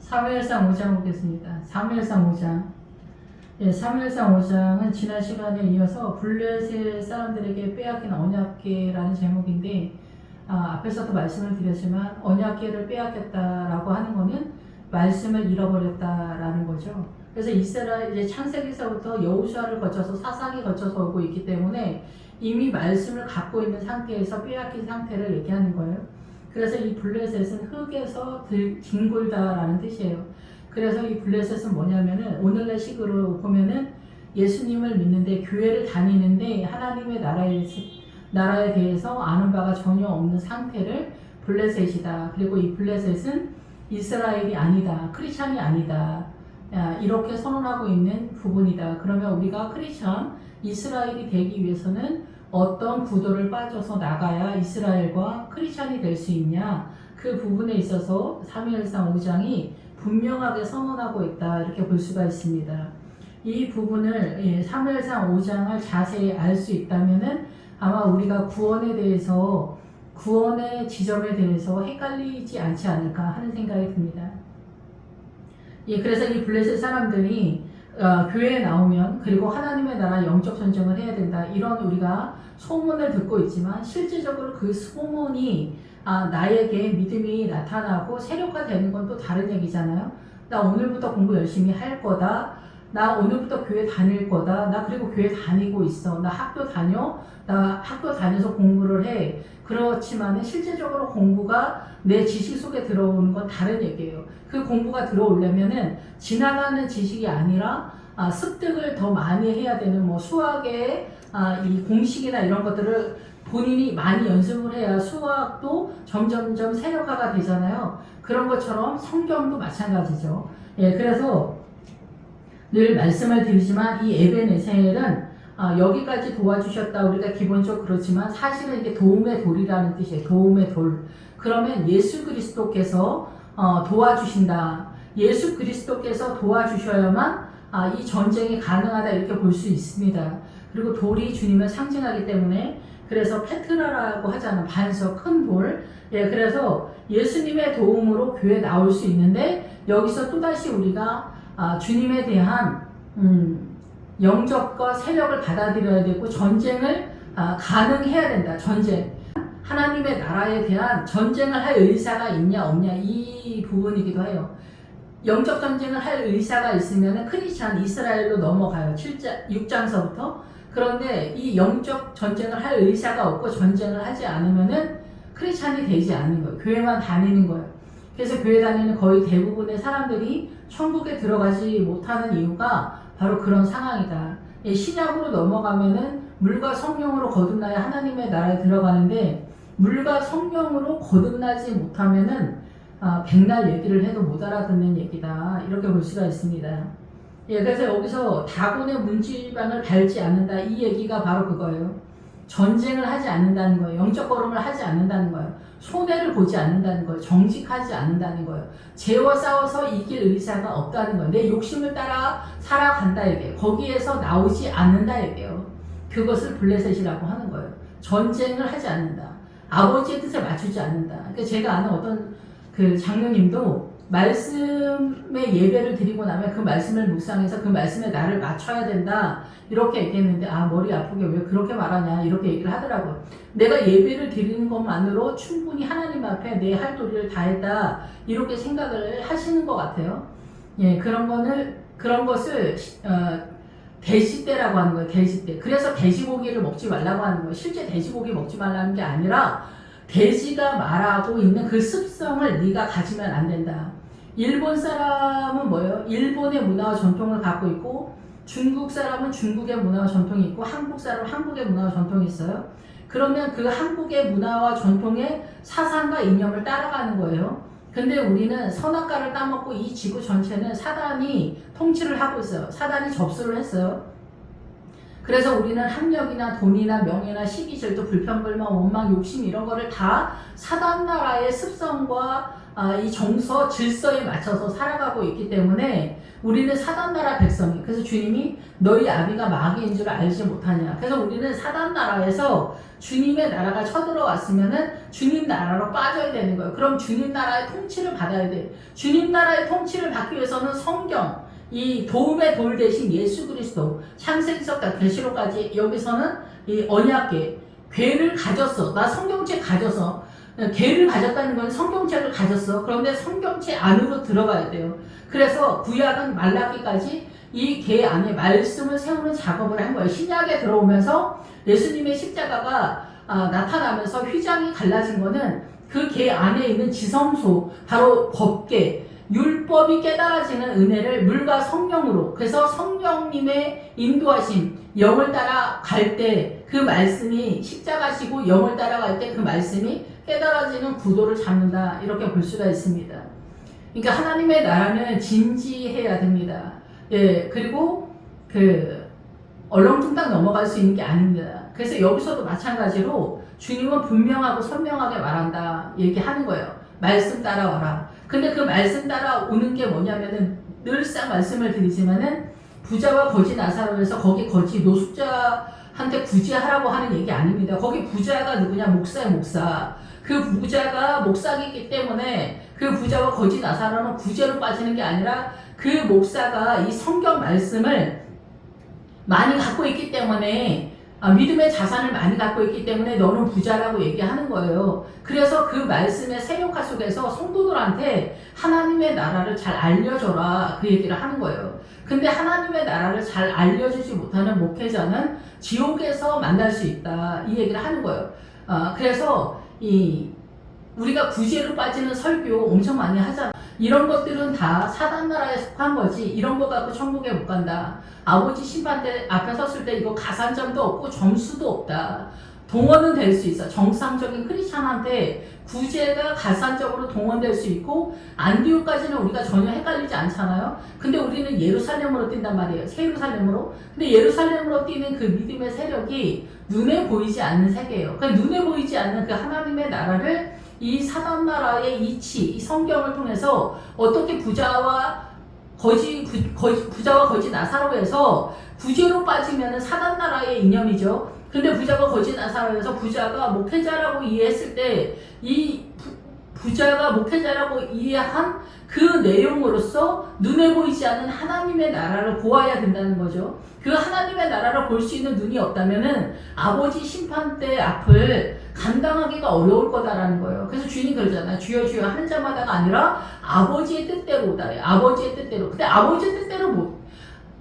사무엘상 5장 보겠습니다. 사무엘상 5장. 예, 사무엘상 5장은 지난 시간에 이어서 블레셋 사람들에게 빼앗긴 언약궤라는 제목인데, 앞에서도 말씀을 드렸지만 언약궤를 빼앗겼다라고 하는 거는 말씀을 잃어버렸다라는 거죠. 그래서 이스라엘 이제 창세기서부터 여호수아를 거쳐서 사사기 거쳐서 오고 있기 때문에 이미 말씀을 갖고 있는 상태에서 빼앗긴 상태를 얘기하는 거예요. 그래서 이 블레셋은 흙에서 뒹굴다라는 뜻이에요. 그래서 이 블레셋은 뭐냐면은 오늘날 식으로 보면은 예수님을 믿는데 교회를 다니는데 하나님의 나라에 대해서 아는 바가 전혀 없는 상태를 블레셋이다. 그리고 이 블레셋은 이스라엘이 아니다. 크리스찬이 아니다. 이렇게 선언하고 있는 부분이다. 그러면 우리가 크리스찬, 이스라엘이 되기 위해서는 어떤 구도를 빠져서 나가야 이스라엘과 크리스찬이 될 수 있냐, 그 부분에 있어서 사무엘상 5장이 분명하게 선언하고 있다, 이렇게 볼 수가 있습니다. 이 부분을 사무엘상 5장을 자세히 알 수 있다면은 아마 우리가 구원에 대해서, 구원의 지점에 대해서 헷갈리지 않지 않을까 하는 생각이 듭니다. 그래서 이 블레셋 사람들이 교회에 나오면, 그리고 하나님의 나라 영적 전쟁을 해야 된다, 이런 우리가 소문을 듣고 있지만 실제적으로 그 소문이 나에게 믿음이 나타나고 세력화되는 건 또 다른 얘기잖아요. 나 오늘부터 공부 열심히 할 거다, 나 오늘부터 교회 다닐 거다, 나 그리고 교회 다니고 있어, 나 학교 다녀서 공부를 해. 그렇지만 실제적으로 공부가 내 지식 속에 들어오는 건 다른 얘기예요. 그 공부가 들어오려면은 지나가는 지식이 아니라 습득을 더 많이 해야 되는, 수학의 이 공식이나 이런 것들을 본인이 많이 연습을 해야 수학도 점점점 세력화가 되잖아요. 그런 것처럼 성경도 마찬가지죠. 그래서 늘 말씀을 드리지만 이 에벤에셀은 여기까지 도와주셨다, 우리가 기본적으로 그렇지만 사실은 이게 도움의 돌이라는 뜻이에요. 도움의 돌. 그러면 예수 그리스도께서 도와주신다. 예수 그리스도께서 도와주셔야만 이 전쟁이 가능하다, 이렇게 볼 수 있습니다. 그리고 돌이 주님을 상징하기 때문에, 그래서 페트라라고 하잖아. 반석, 큰 돌. 그래서 예수님의 도움으로 교회에 나올 수 있는데, 여기서 또다시 우리가 주님에 대한 영적과 세력을 받아들여야 되고, 전쟁을 가능해야 된다. 전쟁. 하나님의 나라에 대한 전쟁을 할 의사가 있냐 없냐, 이 부분이기도 해요. 영적 전쟁을 할 의사가 있으면 크리스찬 이스라엘로 넘어가요. 6장서부터. 그런데 이 영적 전쟁을 할 의사가 없고 전쟁을 하지 않으면은 크리스찬이 되지 않는 거예요. 교회만 다니는 거예요. 그래서 교회 다니는 거의 대부분의 사람들이 천국에 들어가지 못하는 이유가 바로 그런 상황이다. 신약으로 넘어가면은 물과 성령으로 거듭나야 하나님의 나라에 들어가는데, 물과 성령으로 거듭나지 못하면은 백날 얘기를 해도 못 알아듣는 얘기다, 이렇게 볼 수가 있습니다. 그래서 여기서 다곤의 문지방을 밟지 않는다, 이 얘기가 바로 그거예요. 전쟁을 하지 않는다는 거예요. 영적 걸음을 하지 않는다는 거예요. 손해를 보지 않는다는 거예요. 정직하지 않는다는 거예요. 죄와 싸워서 이길 의사가 없다는 거예요. 내 욕심을 따라 살아간다 얘기예요. 거기에서 나오지 않는다 얘기예요. 그것을 블레셋이라고 하는 거예요. 전쟁을 하지 않는다. 아버지의 뜻에 맞추지 않는다. 그러니까 제가 아는 어떤 그 장로님도 말씀의 예배를 드리고 나면 그 말씀을 묵상해서 그 말씀에 나를 맞춰야 된다, 이렇게 얘기했는데, 머리 아프게 왜 그렇게 말하냐, 이렇게 얘기를 하더라고요. 내가 예배를 드리는 것만으로 충분히 하나님 앞에 내 할 도리를 다했다, 이렇게 생각을 하시는 것 같아요. 그런 것을 돼지떼라고 하는 거예요. 돼지떼. 그래서 돼지고기를 먹지 말라고 하는 거예요. 실제 돼지고기 먹지 말라는 게 아니라 돼지가 말하고 있는 그 습성을 네가 가지면 안 된다. 일본 사람은 뭐예요? 일본의 문화와 전통을 갖고 있고, 중국 사람은 중국의 문화와 전통이 있고, 한국 사람은 한국의 문화와 전통이 있어요. 그러면 그 한국의 문화와 전통의 사상과 이념을 따라가는 거예요. 근데 우리는 선악과를 따먹고 이 지구 전체는 사단이 통치를 하고 있어요. 사단이 접수를 했어요. 그래서 우리는 학력이나 돈이나 명예나 시기질투, 불평불만, 원망, 욕심, 이런 거를 다 사단 나라의 습성과 이 정서, 질서에 맞춰서 살아가고 있기 때문에 우리는 사단나라 백성이, 그래서 주님이 너희 아비가 마귀인 줄 알지 못하냐. 그래서 우리는 사단나라에서 주님의 나라가 쳐들어왔으면은 주님 나라로 빠져야 되는 거예요. 그럼 주님 나라의 통치를 받아야 돼. 주님 나라의 통치를 받기 위해서는 성경, 이 도움의 돌 대신 예수 그리스도, 창세기서부터 계시록까지 여기서는 이 언약궤, 궤를 가졌어. 나 성경책 가져서, 궤를 가졌다는 건 성경책을 가졌어. 그런데 성경책 안으로 들어가야 돼요. 그래서 구약은 말라기까지 이 궤 안에 말씀을 세우는 작업을 한 거예요. 신약에 들어오면서 예수님의 십자가가 나타나면서 휘장이 갈라진 거는 그 궤 안에 있는 지성소, 바로 법궤, 율법이 깨달아지는 은혜를 물과 성령으로, 그래서 성령님의 인도하심, 영을 따라 갈 때 그 말씀이 십자가시고 영을 따라갈 때 그 말씀이 깨달아지는 구도를 잡는다, 이렇게 볼 수가 있습니다. 그러니까 하나님의 나라는 진지해야 됩니다. 예, 그리고 얼렁뚱땅 넘어갈 수 있는 게 아닙니다. 그래서 여기서도 마찬가지로 주님은 분명하고 선명하게 말한다, 얘기하는 거예요. 말씀 따라와라. 근데 그 말씀 따라오는 게 뭐냐면은 늘상 말씀을 드리지만은 부자와 거지 나사로에서 거기 거지 노숙자한테 구제하라고 하는 얘기 아닙니다. 거기 부자가 누구냐? 목사의 목사. 그 부자가 목사이기 때문에 그 부자와 거지 나사로는 구제로 빠지는 게 아니라 그 목사가 이 성경 말씀을 많이 갖고 있기 때문에 믿음의 자산을 많이 갖고 있기 때문에 너는 부자라고 얘기하는 거예요. 그래서 그 말씀의 세력화 속에서 성도들한테 하나님의 나라를 잘 알려줘라, 그 얘기를 하는 거예요. 근데 하나님의 나라를 잘 알려주지 못하는 목회자는 지옥에서 만날 수 있다, 이 얘기를 하는 거예요. 그래서 우리가 구제로 빠지는 설교 엄청 많이 하잖아. 이런 것들은 다 사단 나라에 속한 거지. 이런 거 갖고 천국에 못 간다. 아버지 심판대 앞에 섰을 때 이거 가산점도 없고 점수도 없다. 동원은 될 수 있어. 정상적인 크리스찬한테 구제가 가산적으로 동원될 수 있고, 안디옥까지는 우리가 전혀 헷갈리지 않잖아요. 근데 우리는 예루살렘으로 뛴단 말이에요. 새 예루살렘으로. 근데 예루살렘으로 뛰는 그 믿음의 세력이 눈에 보이지 않는 세계예요. 그러니까 눈에 보이지 않는 그 하나님의 나라를 이 사단 나라의 이치, 이 성경을 통해서 어떻게 부자와 거지 나사로에서 구제로 빠지면은 사단 나라의 이념이죠. 근데 부자가 거지 나사로에서 부자가 목회자라고 이해했을 때 이 부자가 목회자라고 이해한 그 내용으로서 눈에 보이지 않는 하나님의 나라를 보아야 된다는 거죠. 그 하나님의 나라를 볼 수 있는 눈이 없다면은 아버지 심판대 앞을 감당하기가 어려울 거다라는 거예요. 그래서 주님 그러잖아요. 주여 주여 하는 자마다가 아니라 아버지의 뜻대로 오다. 아버지의 뜻대로. 근데 아버지의 뜻대로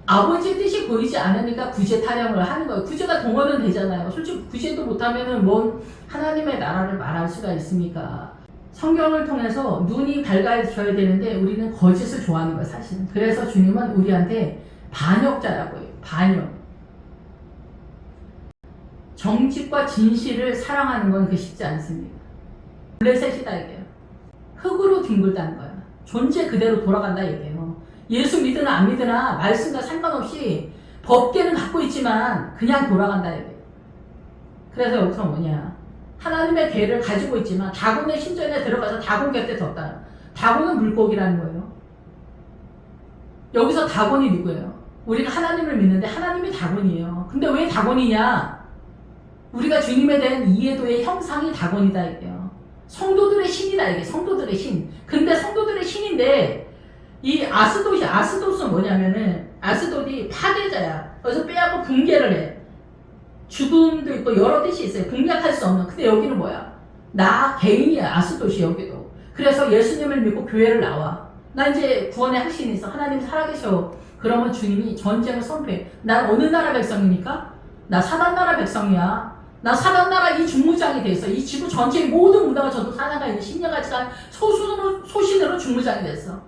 아버지의 뜻이 보이지 않으니까 구제 타령을 하는 거예요. 구제가 동원은 되잖아요. 솔직히 구제도 못하면은 뭔 하나님의 나라를 말할 수가 있습니까? 성경을 통해서 눈이 밝아져야 되는데 우리는 거짓을 좋아하는 거예요, 사실은. 그래서 주님은 우리한테 반역자라고 해요. 반역. 정직과 진실을 사랑하는 건 쉽지 않습니다. 블레셋이다 이게요. 흙으로 뒹굴다는 거야. 존재 그대로 돌아간다 얘기예요. 예수 믿으나 안 믿으나 말씀과 상관없이 법계는 갖고 있지만 그냥 돌아간다 얘기예요. 그래서 여기서 뭐냐, 하나님의 궤를 가지고 있지만 다곤의 신전에 들어가서 다곤 곁에 뒀다. 다곤은 물고기라는 거예요. 여기서 다곤이 누구예요? 우리가 하나님을 믿는데 하나님이 다곤이에요. 근데 왜 다곤이냐? 우리가 주님에 대한 이해도의 형상이 다곤이다 이게요. 성도들의 신이다 이게. 성도들의 신. 근데 성도들의 신인데 이 아스돗은 뭐냐면은 아스돗이 파괴자야. 그래서 빼앗고 붕괴를 해. 죽음도 있고 여러 뜻이 있어요. 공략할 수 없는. 근데 여기는 뭐야? 나 개인이야. 아스돗이 여기도. 그래서 예수님을 믿고 교회를 나와. 나 이제 구원의 확신이 있어. 하나님 살아계셔. 그러면 주님이 전쟁을 선포해. 난 어느 나라 백성이니까? 나 사단 나라 백성이야. 나 사단 나라 이 중무장이 돼 있어. 이 지구 전체의 모든 문화가 저도 사나가 있는 신령같이 간 소신으로 중무장이 됐어.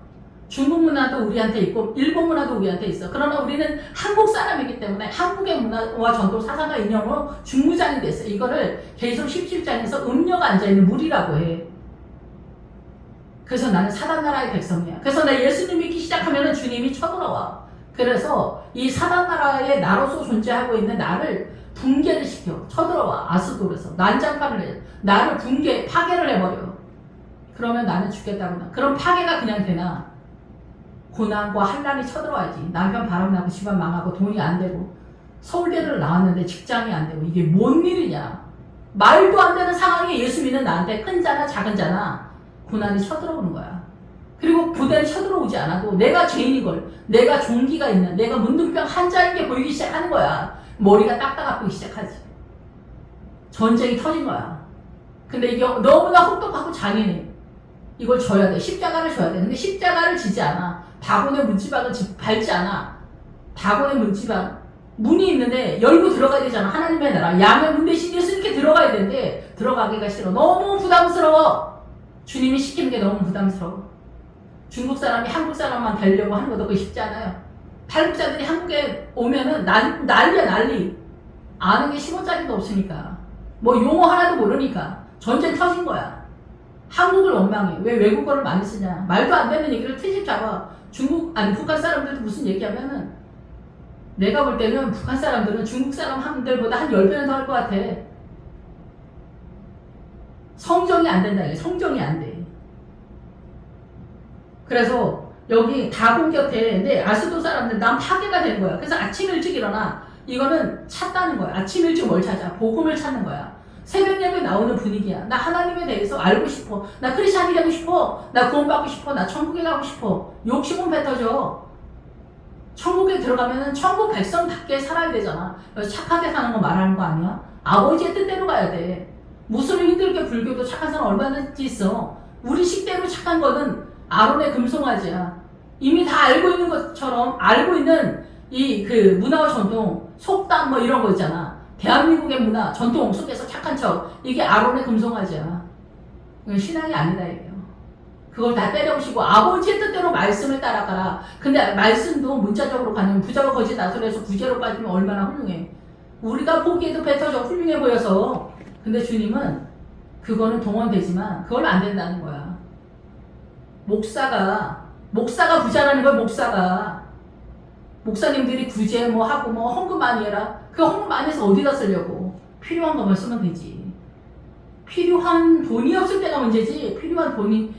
중국 문화도 우리한테 있고 일본 문화도 우리한테 있어. 그러나 우리는 한국 사람이기 때문에 한국의 문화와 전통 사상과 인형으로 중무장이 됐어. 이거를 계속 17장에서 음녀가 앉아있는 물이라고 해. 그래서 나는 사단 나라의 백성이야. 그래서 나 예수님 믿기 시작하면 주님이 쳐들어와. 그래서 이 사단 나라의 나로서 존재하고 있는 나를 붕괴를 시켜. 쳐들어와. 아스돌에서 난장판을 해. 나를 파괴를 해버려. 그러면 나는 죽겠다구나. 그럼 파괴가 그냥 되나? 고난과 환난이 쳐들어와야지. 남편 바람나고 집안 망하고 돈이 안 되고 서울대를 나왔는데 직장이 안 되고 이게 뭔 일이냐. 말도 안 되는 상황에 예수 믿는 나한테 큰 자나 작은 자나 고난이 쳐들어오는 거야. 그리고 고난이 쳐들어오지 않아도 내가 죄인이걸, 내가 종기가 있는, 내가 문둥병 한자인 게 보이기 시작하는 거야. 머리가 딱딱 아프기 시작하지. 전쟁이 터진 거야. 근데 이게 너무나 혹독하고 잔인해. 이걸 져야 돼. 십자가를 져야 돼. 근데 십자가를 지지 않아. 다곤의 문지방을 밟지 않아. 다곤의 문지방. 문이 있는데 열고 들어가야 되잖아. 하나님의 나라. 양의 문 대신 예수님께 들어가야 되는데 들어가기가 싫어. 너무 부담스러워. 주님이 시키는 게 너무 부담스러워. 중국 사람이 한국 사람만 되려고 하는 것도 그게 쉽지 않아요. 탈북자들이 한국에 오면은 난리야 난리. 아는 게 10원짜리도 없으니까. 뭐 용어 하나도 모르니까. 전쟁 터진 거야. 한국을 원망해. 왜 외국어를 많이 쓰냐. 말도 안 되는 얘기를 트집 잡아. 북한 사람들도 무슨 얘기하면은 내가 볼 때는 북한 사람들은 중국 사람들보다 한 10배는 더 할 것 같아. 성정이 안 된다. 성정이 안 돼. 그래서 여기 다곤 곁에 내 아스도 사람들 난 파괴가 되는 거야. 그래서 아침 일찍 일어나. 이거는 찾다는 거야. 아침 일찍 뭘 찾아? 복음을 찾는 거야. 새벽 예배 나오는 분위기야. 나 하나님에 대해서 알고 싶어. 나 크리스찬이 되고 싶어. 나 구원받고 싶어. 나 천국에 가고 싶어. 욕심은 뱉어져. 천국에 들어가면은 천국 백성답게 살아야 되잖아. 그래서 착하게 사는 거 말하는 거 아니야? 아버지의 뜻대로 가야 돼. 무슬림 힘들게 불교도 착한 사람 얼마든지 있어. 우리 식대로 착한 거는 아론의 금송아지야. 이미 다 알고 있는 것처럼 알고 있는 이 그 문화와 전통, 속담 뭐 이런 거 있잖아. 대한민국의 문화, 전통 속에서 착한 척. 이게 아론의 금송아지야. 이건 신앙이 아니다 이게요. 그걸 다 때려부시고 아버지의 뜻대로 말씀을 따라가라. 근데 말씀도 문자적으로 가는 부자가 거짓 나설에서 구제로 빠지면 얼마나 훌륭해. 우리가 보기에도 뱉어져 훌륭해 보여서. 근데 주님은 그거는 동원되지만 그걸 안 된다는 거야. 목사가 부자라는 걸 목사님들이 구제 뭐 하고 뭐 헌금 많이 해라. 그 헌금 많이 해서 어디다 쓰려고. 필요한 것만 쓰면 되지. 필요한 돈이 없을 때가 문제지. 필요한 돈이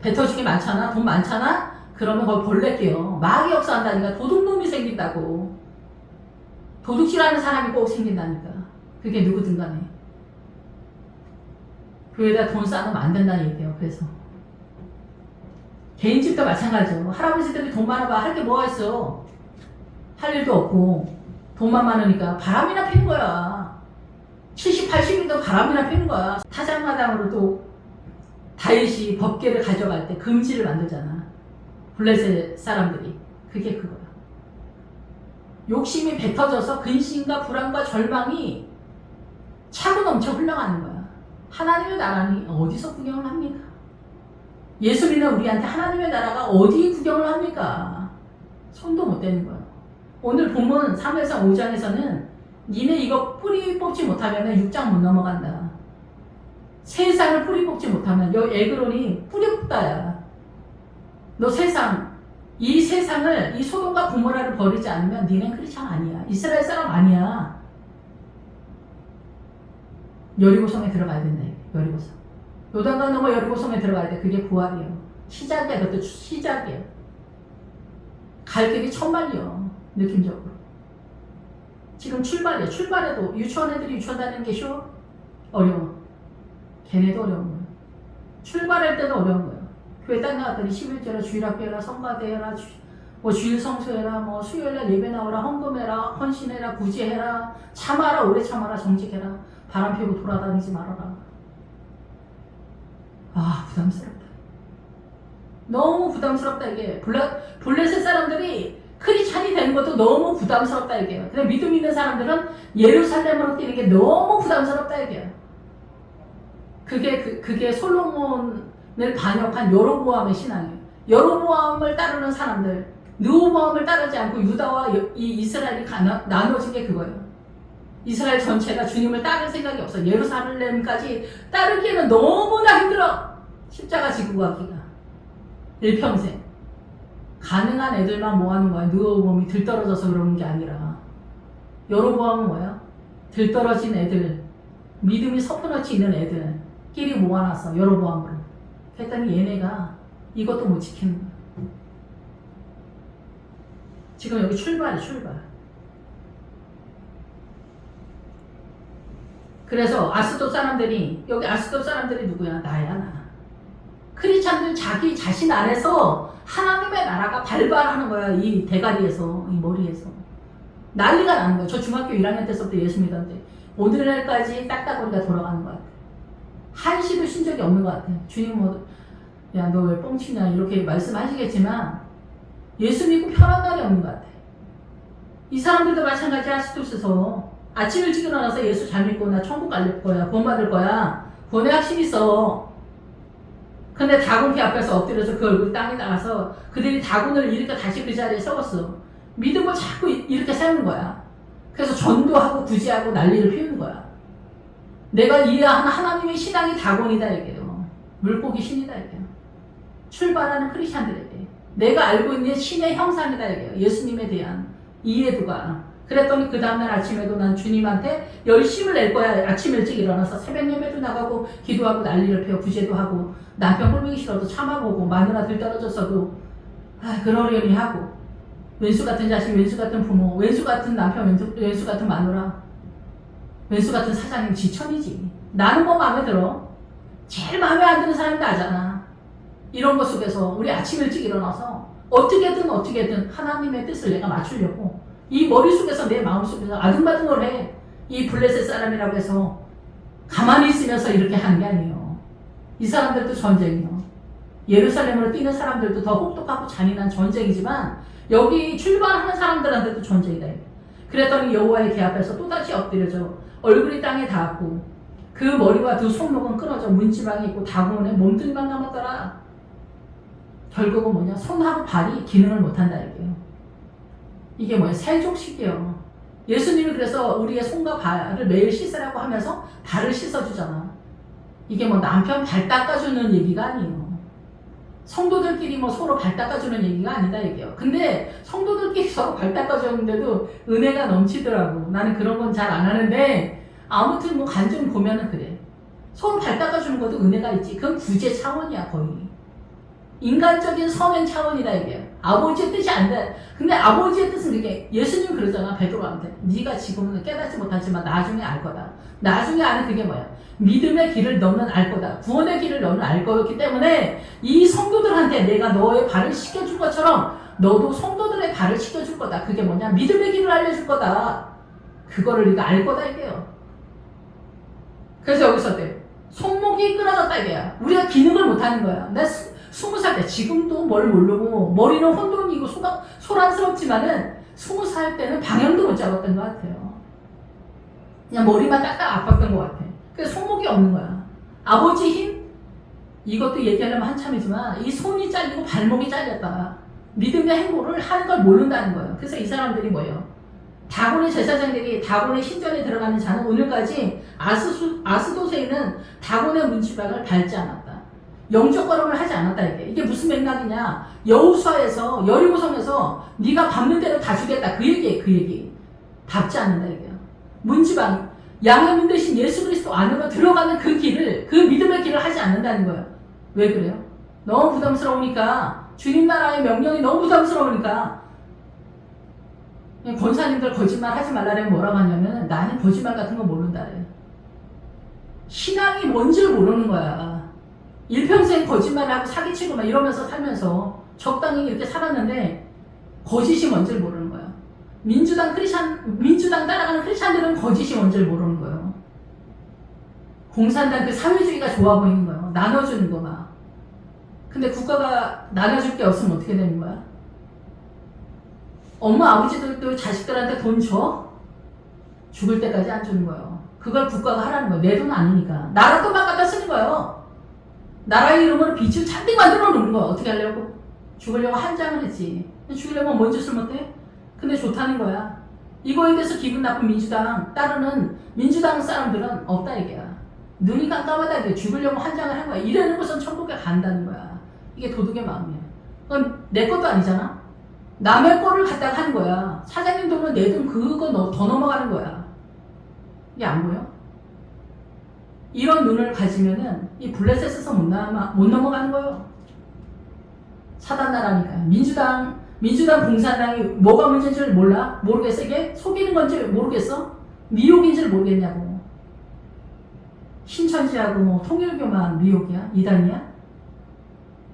뱉어주게 많잖아. 돈 많잖아. 그러면 거기 벌레 끼어. 마귀 역사한다니까. 도둑놈이 생긴다고. 도둑질하는 사람이 꼭 생긴다니까. 그게 누구든 간에. 교회에다 돈 쌓으면 안 된다는 얘기예요. 그래서 개인집도 마찬가지죠. 할아버지들이 돈 많아봐. 할 게 뭐가 있어. 할 일도 없고 돈만 많으니까 바람이나 피는 거야. 70, 80인도 바람이나 피는 거야. 타작마당으로 또 다윗이 법궤를 가져갈 때 금지를 만들잖아. 블레셋 사람들이. 그게 그거야. 욕심이 뱉어져서 근심과 불안과 절망이 차고 넘쳐 흘러가는 거야. 하나님의 나라니 어디서 구경을 합니까? 예수 믿는 우리한테 하나님의 나라가 어디 구경을 합니까? 손도 못 대는 거야. 오늘 본문 3회상 5장에서는 니네 이거 뿌리 뽑지 못하면 6장 못 넘어간다. 세상을 뿌리 뽑지 못하면 여 에그론이 뿌리 뽑다야. 너 이 세상을 이 소돔과 고모라를 버리지 않으면 니네 크리스찬 아니야. 이스라엘 사람 아니야. 여리고성에 들어가야 된다. 여리고성. 요단강 넘어 여리고성에 들어가야 돼. 그게 부활이에요. 시작이야. 그것도 시작이야. 갈 길이 천만이요. 느낌적으로. 지금 출발이야. 출발해도 유치원 애들이 유치원 다니는 게 쉬워? 어려워. 걔네도 어려운 거야. 출발할 때도 어려운 거야. 교회 딱 나왔더니 11조라 주일학교 해라, 성가대 해라, 주일 성수해라, 뭐 수요일날 예배 나오라, 헌금해라, 헌신해라, 구제해라, 참아라, 오래 참아라, 정직해라, 바람 피우고 돌아다니지 말아라. 아, 부담스럽다. 너무 부담스럽다 이게. 블레셋 사람들이 크리스찬이 되는 것도 너무 부담스럽다 이게요. 근데 믿음 있는 사람들은 예루살렘으로 뛰는 게 너무 부담스럽다 이게요. 그게 솔로몬을 반역한 여로보암의 신앙이에요. 여로보암을 따르는 사람들, 르호보암을 따르지 않고 유다와 이 이스라엘이 나눠진 게 그거예요. 이스라엘 전체가 주님을 따를 생각이 없어. 예루살렘까지 따르기에는 너무나 힘들어. 십자가 지고 가기가. 일평생. 가능한 애들만 모아놓은 거야. 르호보암이 들떨어져서 그러는 게 아니라. 여로보암은 뭐야? 들떨어진 애들, 믿음이 서프너치 있는 애들끼리 모아놨어. 여로보암으로. 했더니 얘네가 이것도 못 지키는 거야. 지금 여기 출발. 그래서 아스돗 사람들이, 여기 아스돗 사람들이 누구야? 나야, 나. 크리스찬들 자기 자신 안에서 하나님의 나라가 발발하는 거야. 이 대가리에서, 이 머리에서. 난리가 나는 거야. 저 중학교 1학년 때서부터 예수 믿었는데 오늘날까지 딱딱거리가 돌아가는 것 같아. 한시도 쉰 적이 없는 것 같아. 주님 뭐, 야, 너 왜 뻥치냐 이렇게 말씀하시겠지만 예수 믿고 편한 날이 없는 것 같아. 이 사람들도 마찬가지야. 아스돗에서 아침 일찍 일어나서 예수 잘 믿고 나 천국 갈 거야, 구원 받을 거야, 구원의 확신 있어. 근데 다곤 피 앞에서 엎드려서 그 얼굴 땅에 나가서 그들이 다곤을 일으켜 다시 그 자리에 썩었어. 믿음을 자꾸 이렇게 세우는 거야. 그래서 전도하고 구제하고 난리를 피우는 거야. 내가 이해하는 하나님의 신앙이 다곤이다 이게요. 물고기 신이다 이게요. 출발하는 크리스찬들에게 내가 알고 있는 신의 형상이다 이게요. 예수님에 대한 이해도가. 그랬더니 그 다음날 아침에도 난 주님한테 열심을 낼 거야. 아침 일찍 일어나서 새벽 예배도 나가고 기도하고 난리를 피워 구제도 하고 남편 꼴보기 싫어도 참아보고 마누라 들떨어졌어도 그러려니 하고 왼수 같은 자식, 왼수 같은 부모, 왼수 같은 남편, 왼수 같은 마누라, 왼수 같은 사장님 지천이지. 나는 뭐 마음에 들어? 제일 마음에 안 드는 사람이 나잖아. 이런 것 속에서 우리 아침 일찍 일어나서 어떻게든 하나님의 뜻을 내가 맞추려고 이 머릿속에서 내 마음속에서 아둥바둥 걸 해. 이 블레셋 사람이라고 해서 가만히 있으면서 이렇게 하는 게 아니에요. 이 사람들도 전쟁이요. 예루살렘으로 뛰는 사람들도 더 혹독하고 잔인한 전쟁이지만 여기 출발하는 사람들한테도 전쟁이다. 그랬더니 여호와의 궤 앞에서 또다시 엎드려져 얼굴이 땅에 닿았고 그 머리와 두 손목은 끊어져 문지방이 있고 다곤의 몸뚱이만 남았더라. 결국은 뭐냐? 손하고 발이 기능을 못한다 이게요. 이게 뭐야? 세족식이에요. 예수님이 그래서 우리의 손과 발을 매일 씻으라고 하면서 발을 씻어주잖아. 이게 뭐 남편 발 닦아주는 얘기가 아니에요. 성도들끼리 뭐 서로 발 닦아주는 얘기가 아니다 이게요. 근데 성도들끼리 서로 발 닦아주는데도 은혜가 넘치더라고. 나는 그런 건 잘 안 하는데 아무튼 뭐 간증 보면은 그래. 서로 발 닦아주는 것도 은혜가 있지. 그건 구제 차원이야 거의. 인간적인 선행 차원이다 이게. 아버지의 뜻이 안 돼. 근데 아버지의 뜻은 그게 예수님 그러잖아 베드로한테. 네가 지금은 깨닫지 못하지만 나중에 알 거다. 나중에 아는 그게 뭐야? 믿음의 길을 너는 알 거다. 구원의 길을 너는 알 거였기 때문에 이 성도들한테 내가 너의 발을 씻겨줄 것처럼 너도 성도들의 발을 씻겨줄 거다. 그게 뭐냐? 믿음의 길을 알려줄 거다. 그거를 네가 알 거다 이게요. 그래서 여기서 어때? 손목이 끊어졌다 이게야. 우리가 기능을 못하는 거야. 나 20살 때 지금도 뭘 모르고 머리는 혼돈이고 소란스럽지만은 20살 때는 방향도 못 잡았던 것 같아요. 그냥 머리만 딱딱 아팠던 것 같아. 그래서 손목이 없는 거야. 아버지 힘? 이것도 얘기하려면 한참이지만 이 손이 잘리고 발목이 잘렸다. 믿음의 행보를 하는 걸 모른다는 거예요. 그래서 이 사람들이 뭐예요? 다곤의 제사장들이 다곤의 신전에 들어가는 자는 오늘까지 아스돗에 있는 다곤의 문지방을 밟지 않았다. 영적 걸음을 하지 않았다 이게 무슨 맥락이냐? 여호수아에서 여리고성에서 네가 밟는 대로 다 주겠다 그 얘기예요. 그 얘기 밟지 않는다 이게요. 문지방 양의 문 대신 예수 그리스도 안으로 들어가는 그 길을 그 믿음의 길을 하지 않는다는 거예요. 왜 그래요? 너무 부담스러우니까 주님 나라의 명령이 너무 부담스러우니까 권사님들 거짓말 하지 말라면 뭐라고 하냐면 나는 거짓말 같은 거 모른다래. 신앙이 뭔지를 모르는 거야. 일평생 거짓말하고 사기치고 막 이러면서 살면서 적당히 이렇게 살았는데 거짓이 뭔지를 모르는 거야. 민주당 따라가는 크리스찬들은 거짓이 뭔지를 모르는 거예요. 공산당 그 사회주의가 좋아 보이는 거예요. 나눠주는 거 막. 근데 국가가 나눠줄 게 없으면 어떻게 되는 거야? 엄마 아버지들도 자식들한테 돈 줘? 죽을 때까지 안 주는 거예요. 그걸 국가가 하라는 거예요. 내 돈 아니니까. 나라 돈만 갖다 쓰는 거예요. 나라의 이름으로 빚을 잔뜩 만들어 놓는 거야. 어떻게 하려고? 죽으려고 한 장을 했지. 죽으려면 뭔 짓을 못해? 근데 좋다는 거야. 이거에 대해서 기분 나쁜 민주당 따르는 민주당 사람들은 없다 이게야. 눈이 깜깜하다 이게. 죽으려고 한 장을 한 거야. 이래는 것은 천국에 간다는 거야. 이게 도둑의 마음이야. 그건 내 것도 아니잖아. 남의 거를 갖다가 하는 거야. 사장님 돈은 내 돈 그거 더 넘어가는 거야. 이게 안 보여? 이런 눈을 가지면은 이 블레셋에서 못 넘어가는 거예요. 사단나라니까. 민주당 공산당이 뭐가 문제인 줄 몰라? 모르겠어? 이게 속이는 건지 모르겠어? 미혹인 줄 모르겠냐고. 신천지하고 뭐 통일교만 미혹이야? 이단이야?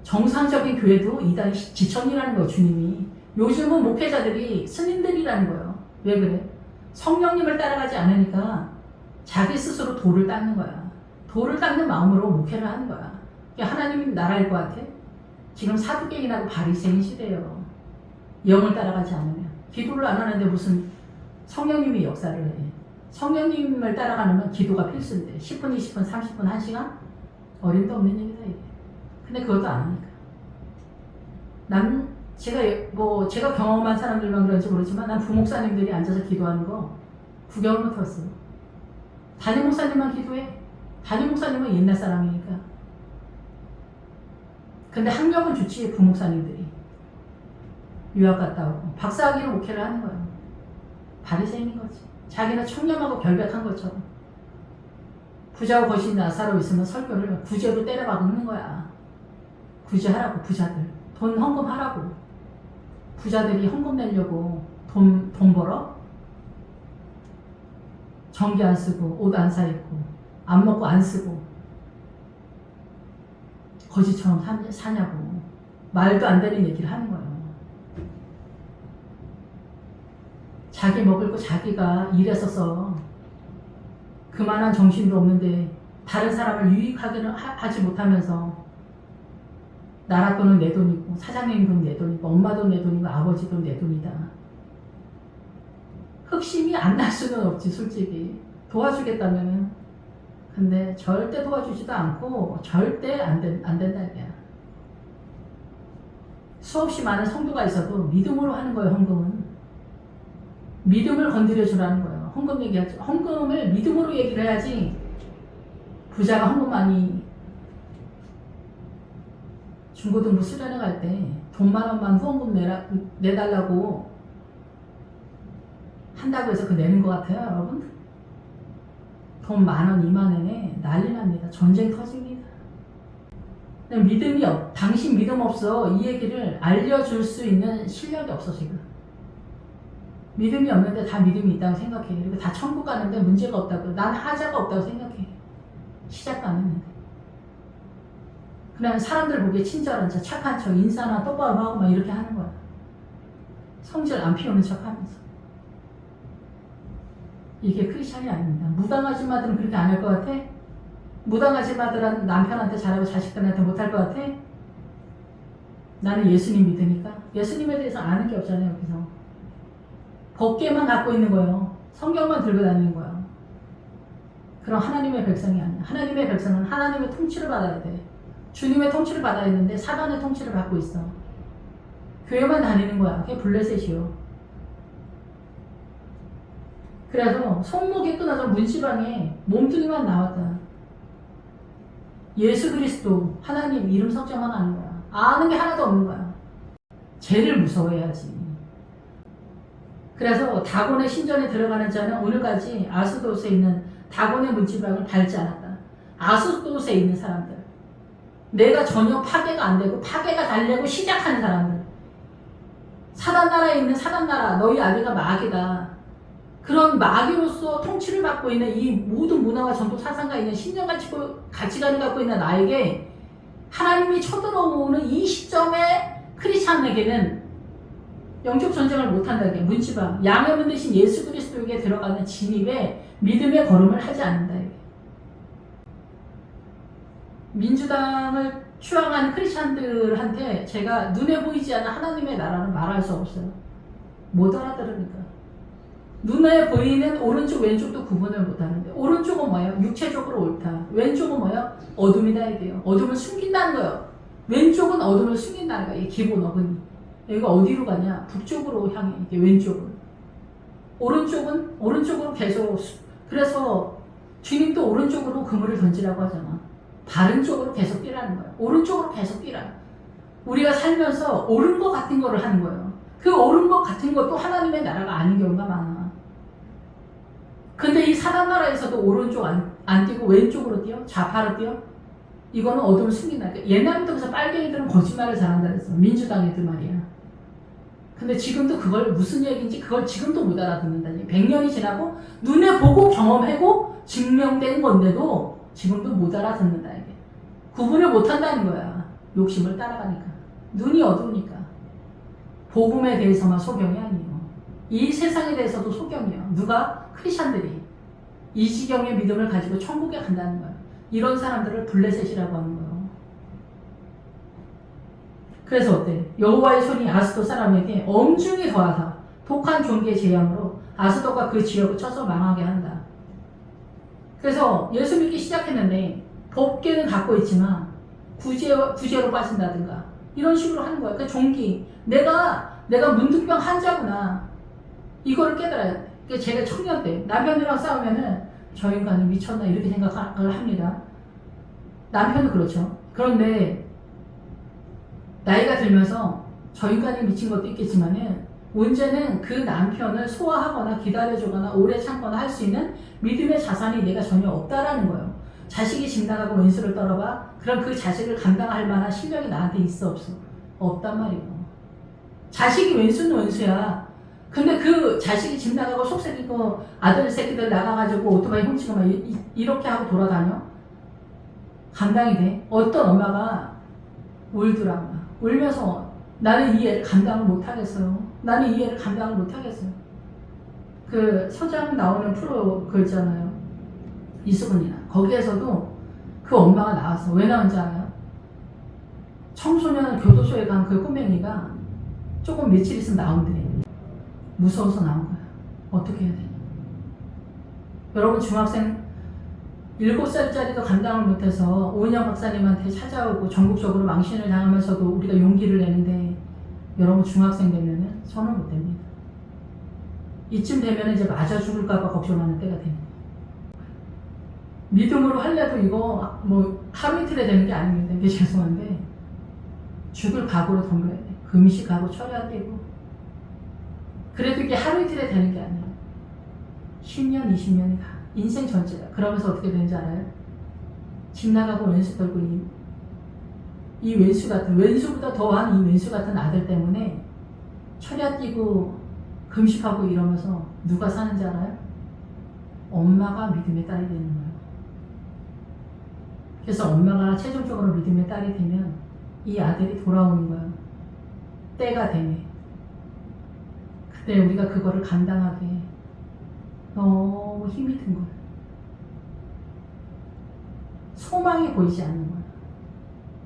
정상적인 교회도 이단이 지천이라는 거예요, 주님이. 요즘은 목회자들이 스님들이라는 거예요. 왜 그래? 성령님을 따라가지 않으니까 자기 스스로 돌을 닦는 거야. 돌을 닦는 마음으로 목회를 하는 거야. 하나님 나라일 것 같아? 지금 사두개인하고 바리새인 시대예요. 영을 따라가지 않으면. 기도를 안 하는데 무슨 성령님이 역사를 해. 성령님을 따라가려면 기도가 필수인데 10분, 20분, 30분, 1시간? 어림도 없는 얘기다 이게. 근데 그것도 안 하니까. 제가 경험한 사람들만 그런지 모르지만 난 부목사님들이 앉아서 기도하는 거 구경을 못 했어요. 담임 목사님만 기도해. 담임 목사님은 옛날 사람이니까. 근데 학력은 좋지, 부목사님들이. 유학 갔다 오고 박사학위로 목회를 하는 거예요. 바리새인인 거지. 자기는 청렴하고 결백한 것처럼. 부자고 거신 나사로 있으면 설교를 구제로 때려박는 거야. 구제하라고, 부자들. 돈 헌금하라고. 부자들이 헌금 내려고 돈 벌어? 전기 안 쓰고, 옷 안 사 입고, 안 먹고 안 쓰고, 거지처럼 사냐고. 말도 안 되는 얘기를 하는 거예요. 자기 먹을 거 자기가 일했어서 그만한 정신도 없는데 다른 사람을 유익하게는 하지 못하면서 나라 돈은 내 돈이고 사장님 돈 내 돈이고 엄마 돈 내 돈이고 아버지 돈 내 돈이다. 흑심이 안 날 수는 없지 솔직히. 도와주겠다면은. 근데 절대 도와주지도 않고 절대 안 된다 이거야. 수없이 많은 성도가 있어도 믿음으로 하는 거예요. 헌금은. 믿음을 건드려 주라는 거예요. 헌금 얘기하죠. 헌금을 믿음으로 얘기를 해야지. 부자가 헌금 많이 중고등부 수련회 갈 때 돈만 원만 후원금 내달라고 한다고 해서 그 내는 것 같아요, 여러분? 돈 10,000원, 20,000원에 난리 납니다. 전쟁 터집니다. 당신 믿음 없어. 이 얘기를 알려줄 수 있는 실력이 없어, 지금. 믿음이 없는데 다 믿음이 있다고 생각해. 그리고 다 천국 가는데 문제가 없다고. 난 하자가 없다고 생각해. 시작도 안 했는데. 그냥 사람들 보기에 친절한 척, 착한 척, 인사나 똑바로 하고 막 이렇게 하는 거야. 성질 안 피우는 척 하면서. 이게 크리스찬이 아닙니다. 무당 아줌마들은 그렇게 안 할 것 같아? 무당 아줌마들은 남편한테 잘하고 자식들한테 못할 것 같아? 나는 예수님 믿으니까. 예수님에 대해서 아는 게 없잖아요, 여기서. 법계만 갖고 있는 거예요. 성경만 들고 다니는 거예요. 그럼 하나님의 백성이 아니야. 하나님의 백성은 하나님의 통치를 받아야 돼. 주님의 통치를 받아야 되는데 사단의 통치를 받고 있어. 교회만 다니는 거야. 그게 블레셋이요. 그래서 손목이 끊어져 문지방에 몸뚱이만 나왔다. 예수 그리스도 하나님 이름 석자만 아는 거야. 아는 게 하나도 없는 거야. 죄를 무서워해야지. 그래서 다곤의 신전에 들어가는 자는 오늘까지 아스도스에 있는 다곤의 문지방을 밟지 않았다. 아스도스에 있는 사람들. 내가 전혀 파괴가 안 되고 파괴가 되려고 시작하는 사람들. 사단나라에 있는 사단나라, 너희 아비가 마귀다. 그런 마귀로서 통치를 받고 있는 이 모든 문화와 전통 사상가 있는 신념 가치관을 갖고 있는 나에게 하나님이 쳐들어오는 이 시점에 크리스찬에게는 영적 전쟁을 못한다는 게 문지방, 양해문 대신 예수 그리스도에게 들어가는 진입에 믿음의 걸음을 하지 않는다. 이게. 민주당을 추앙하는 크리스찬들한테 제가 눈에 보이지 않는 하나님의 나라는 말할 수 없어요. 못 알아들으니까. 눈에 보이는 오른쪽 왼쪽도 구분을 못하는데 오른쪽은 뭐예요? 육체적으로 옳다. 왼쪽은 뭐예요? 어둠이다 이게요. 어둠을 숨긴다는 거예요. 왼쪽은 어둠을 숨긴다는 거예요. 이게 기본 어근이. 여기가 어디로 가냐? 북쪽으로 향해. 이게 왼쪽은. 오른쪽은 오른쪽으로 계속. 그래서 주님도 오른쪽으로 그물을 던지라고 하잖아. 바른 쪽으로 계속 뛰라는 거예요. 오른쪽으로 계속 뛰라. 우리가 살면서 옳은 것 같은 거를 하는 거예요. 그 옳은 것 같은 것도 하나님의 나라가 아닌 경우가 많아. 근데 이 사단 나라에서도 오른쪽 안 뛰고 왼쪽으로 뛰어? 좌파로 뛰어? 이거는 어둠을 숨긴다. 옛날부터 그래서 빨갱이들은 거짓말을 잘한다 그랬어. 민주당 애들 말이야. 근데 지금도 그걸 무슨 얘기인지 그걸 지금도 못 알아듣는다니. 100년이 지나고 눈에 보고 경험하고 증명된 건데도 지금도 못 알아듣는다 이게. 구분을 못 한다는 거야. 욕심을 따라가니까. 눈이 어두우니까. 복음에 대해서만 소경이 아니에요. 이 세상에 대해서도 소경이에요. 누가? 크리스찬들이. 이 지경의 믿음을 가지고 천국에 간다는 거야. 이런 사람들을 블레셋이라고 하는 거예요. 그래서 어때? 여호와의 손이 아스돗 사람에게 엄중히 더하사 독한 종기의 재앙으로 아스돗과 그 지역을 쳐서 망하게 한다. 그래서 예수 믿기 시작했는데 법계는 갖고 있지만 구제로 빠진다든가 이런 식으로 하는 거야. 그 종기 내가 문득병 환자구나 이거를 깨달아야 돼. 그러니까 제가 청년 때 남편이랑 싸우면은 저 인간이 미쳤나 이렇게 생각을 합니다. 남편은 그렇죠. 그런데 나이가 들면서 저 인간이 미친 것도 있겠지만은 문제는 그 남편을 소화하거나 기다려주거나 오래 참거나 할 수 있는 믿음의 자산이 내가 전혀 없다라는 거예요. 자식이 집 나가고 왼수를 떨어봐. 그럼 그 자식을 감당할 만한 실력이 나한테 있어 없어? 없단 말이에요. 자식이 왼수는 왼수야. 근데 그 자식이 집 나가고 속썩이고 아들 새끼들 나가가지고 오토바이 훔치고 막 이렇게 하고 돌아다녀? 감당이 돼? 어떤 엄마가 울더라. 울면서 나는 이 애를 감당을 못하겠어요. 나는 이 애를 감당을 못하겠어요. 그 서장 나오는 프로 그 있잖아요. 이수근이나 거기에서도 그 엄마가 나왔어. 왜 나온지 알아요? 청소년 교도소에 간 그 꼬맹이가 조금 며칠 있으면 나온대. 무서워서 나온 거야. 어떻게 해야 되냐. 여러분 중학생 7살짜리도 감당을 못해서 오은영 박사님한테 찾아오고 전국적으로 망신을 당하면서도 우리가 용기를 내는데 여러분 중학생 되면은 손을 못 댑니다. 이쯤 되면 이제 맞아 죽을까봐 걱정하는 때가 됩니다. 믿음으로 할래도 이거 뭐 하루 이틀에 되는 게 아닙니다. 이게 죄송한데 죽을 각오로 덤벼야 돼. 금식하고 철야 떼고 그래도 이게 하루 이틀에 되는 게 아니에요. 10년, 20년이 가. 인생 전체다. 그러면서 어떻게 되는지 알아요? 집 나가고 왼수 떨고 이 왼수 같은, 왼수보다 더한 이 왼수 같은 아들 때문에 철야 뛰고 금식하고 이러면서 누가 사는지 알아요? 엄마가 믿음의 딸이 되는 거예요. 그래서 엄마가 최종적으로 믿음의 딸이 되면 이 아들이 돌아오는 거예요. 때가 되네. 그때 우리가 그거를 감당하게 너무 힘이 든 거야. 소망이 보이지 않는 거야.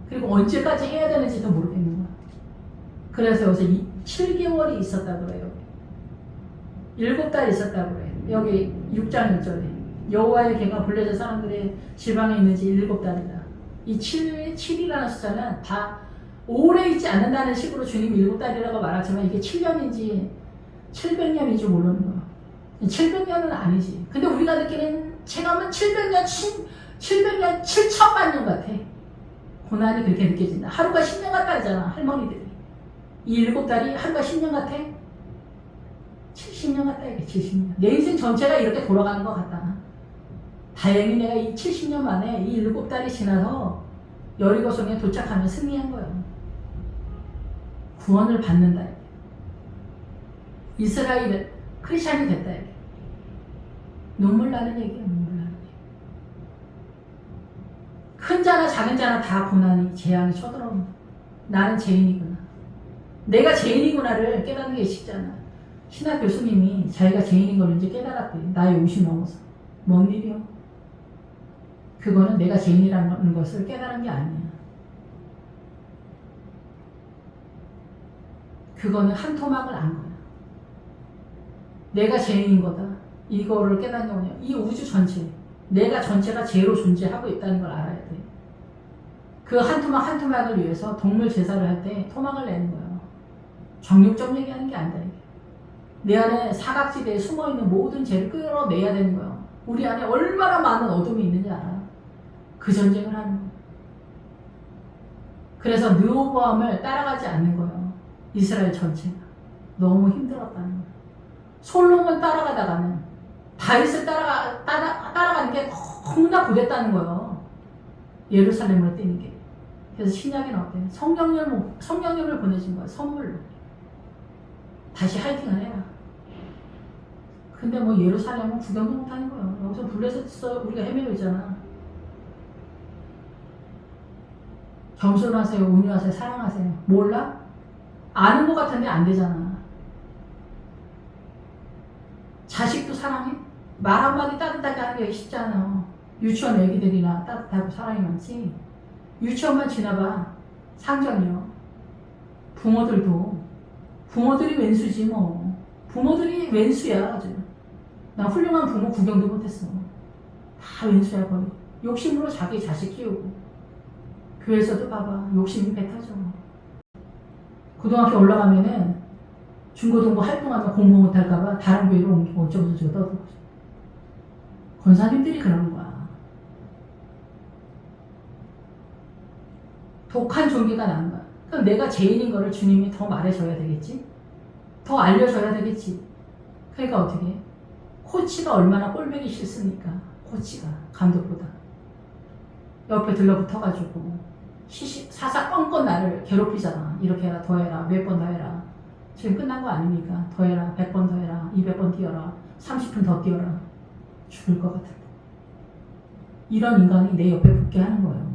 그리고 언제까지 해야 되는지도 모르겠는 거야. 그래서 여기서 7개월이 있었다고 그래요. 7달 있었다고 그래요. 여기 6장 1절에 여호와의 개가 블레셋 사람들의 지방에 있는지 7달이다. 이 7이라는 숫자는 다 오래 있지 않는다는 식으로 주님이 7달이라고 말하지만 이게 7년인지 700년인지 모르는 거야. 700년은 아니지. 근데 우리가 느끼는 체감은 700년, 7천만 년 같아. 고난이 그렇게 느껴진다. 하루가 10년 같다잖아, 할머니들이. 이 7달이 하루가 10년 같아? 70년 같다, 이게 70년. 내 인생 전체가 이렇게 돌아가는 것 같다. 다행히 내가 이 70년 만에 이 7달이 지나서 여리고성에 도착하면 승리한 거야. 구원을 받는다, 이게. 이스라엘 크리스찬이 됐다, 이게. 눈물 나는 얘기야, 눈물 나는 얘기. 큰 자나 작은 자나 다 고난이, 재앙이 쳐들어온다. 나는 죄인이구나. 내가 죄인이구나를 깨닫는 게 쉽잖아. 신학 교수님이 자기가 죄인인 걸 이제 깨달았대. 나의 50 넘어서. 뭔 일이요? 그거는 내가 죄인이라는 것을 깨달은 게 아니야. 그거는 한 토막을 안 거야. 내가 죄인인 거다. 이거를 깨닫는 게 뭐냐. 이 우주 전체, 내가 전체가 죄로 존재하고 있다는 걸 알아야 돼. 그 한 토막 한 토막을 위해서 동물 제사를 할 때 토막을 내는 거예요. 정육점 얘기하는 게 아니다. 이게. 내 안에 사각지대에 숨어있는 모든 죄를 끌어내야 되는 거예요. 우리 안에 얼마나 많은 어둠이 있는지 알아. 그 전쟁을 하는 거예요. 그래서 르호보암을 따라가지 않는 거예요. 이스라엘 전체가. 너무 힘들었다는 거예요. 솔로몬 따라가다가는 다윗을 따라가는 게 너무나 고됐다는 거예요. 예루살렘으로 뛰는 게. 그래서 신약에는 어때요? 성령님을 보내준 거야. 선물로. 다시 화이팅을 해라. 근데 뭐 예루살렘은 구경도 못하는 거예요. 여기서 블레셋에서 우리가 헤매고 있잖아. 겸손하세요, 온유하세요, 사랑하세요. 몰라? 아는 것 같은데 안 되잖아. 자식도 사랑해? 말 한마디 따뜻하게 하는 게 쉽지 않아. 유치원 애기들이나 따뜻하고 사랑이 많지. 유치원만 지나봐. 상점이요. 부모들이 왼수지 뭐. 부모들이 왼수야 아주. 나 훌륭한 부모 구경도 못했어. 다 왼수야 거의. 욕심으로 자기 자식 키우고. 교회에서도 봐봐. 욕심이 배타죠. 고등학교 올라가면은 중고등부 활동하면 공부 못할까봐 다른 교회로 옮기고 어쩌고저쩌고 떠들고. 권사님들이 그러는 거야. 독한 종기가 나는 거야. 그럼 내가 죄인인 거를 주님이 더 말해줘야 되겠지? 더 알려줘야 되겠지? 그러니까 어떻게 해? 코치가 얼마나 꼴보기 싫습니까? 코치가 감독보다 옆에 들러붙어가지고 사사건건 나를 괴롭히잖아. 이렇게 해라, 더 해라, 몇 번 더 해라. 지금 끝난 거 아닙니까? 더 해라, 100번 더 해라, 200번 뛰어라, 30분 더 뛰어라. 죽을 것 같은데. 이런 인간이 내 옆에 붙게 하는 거예요.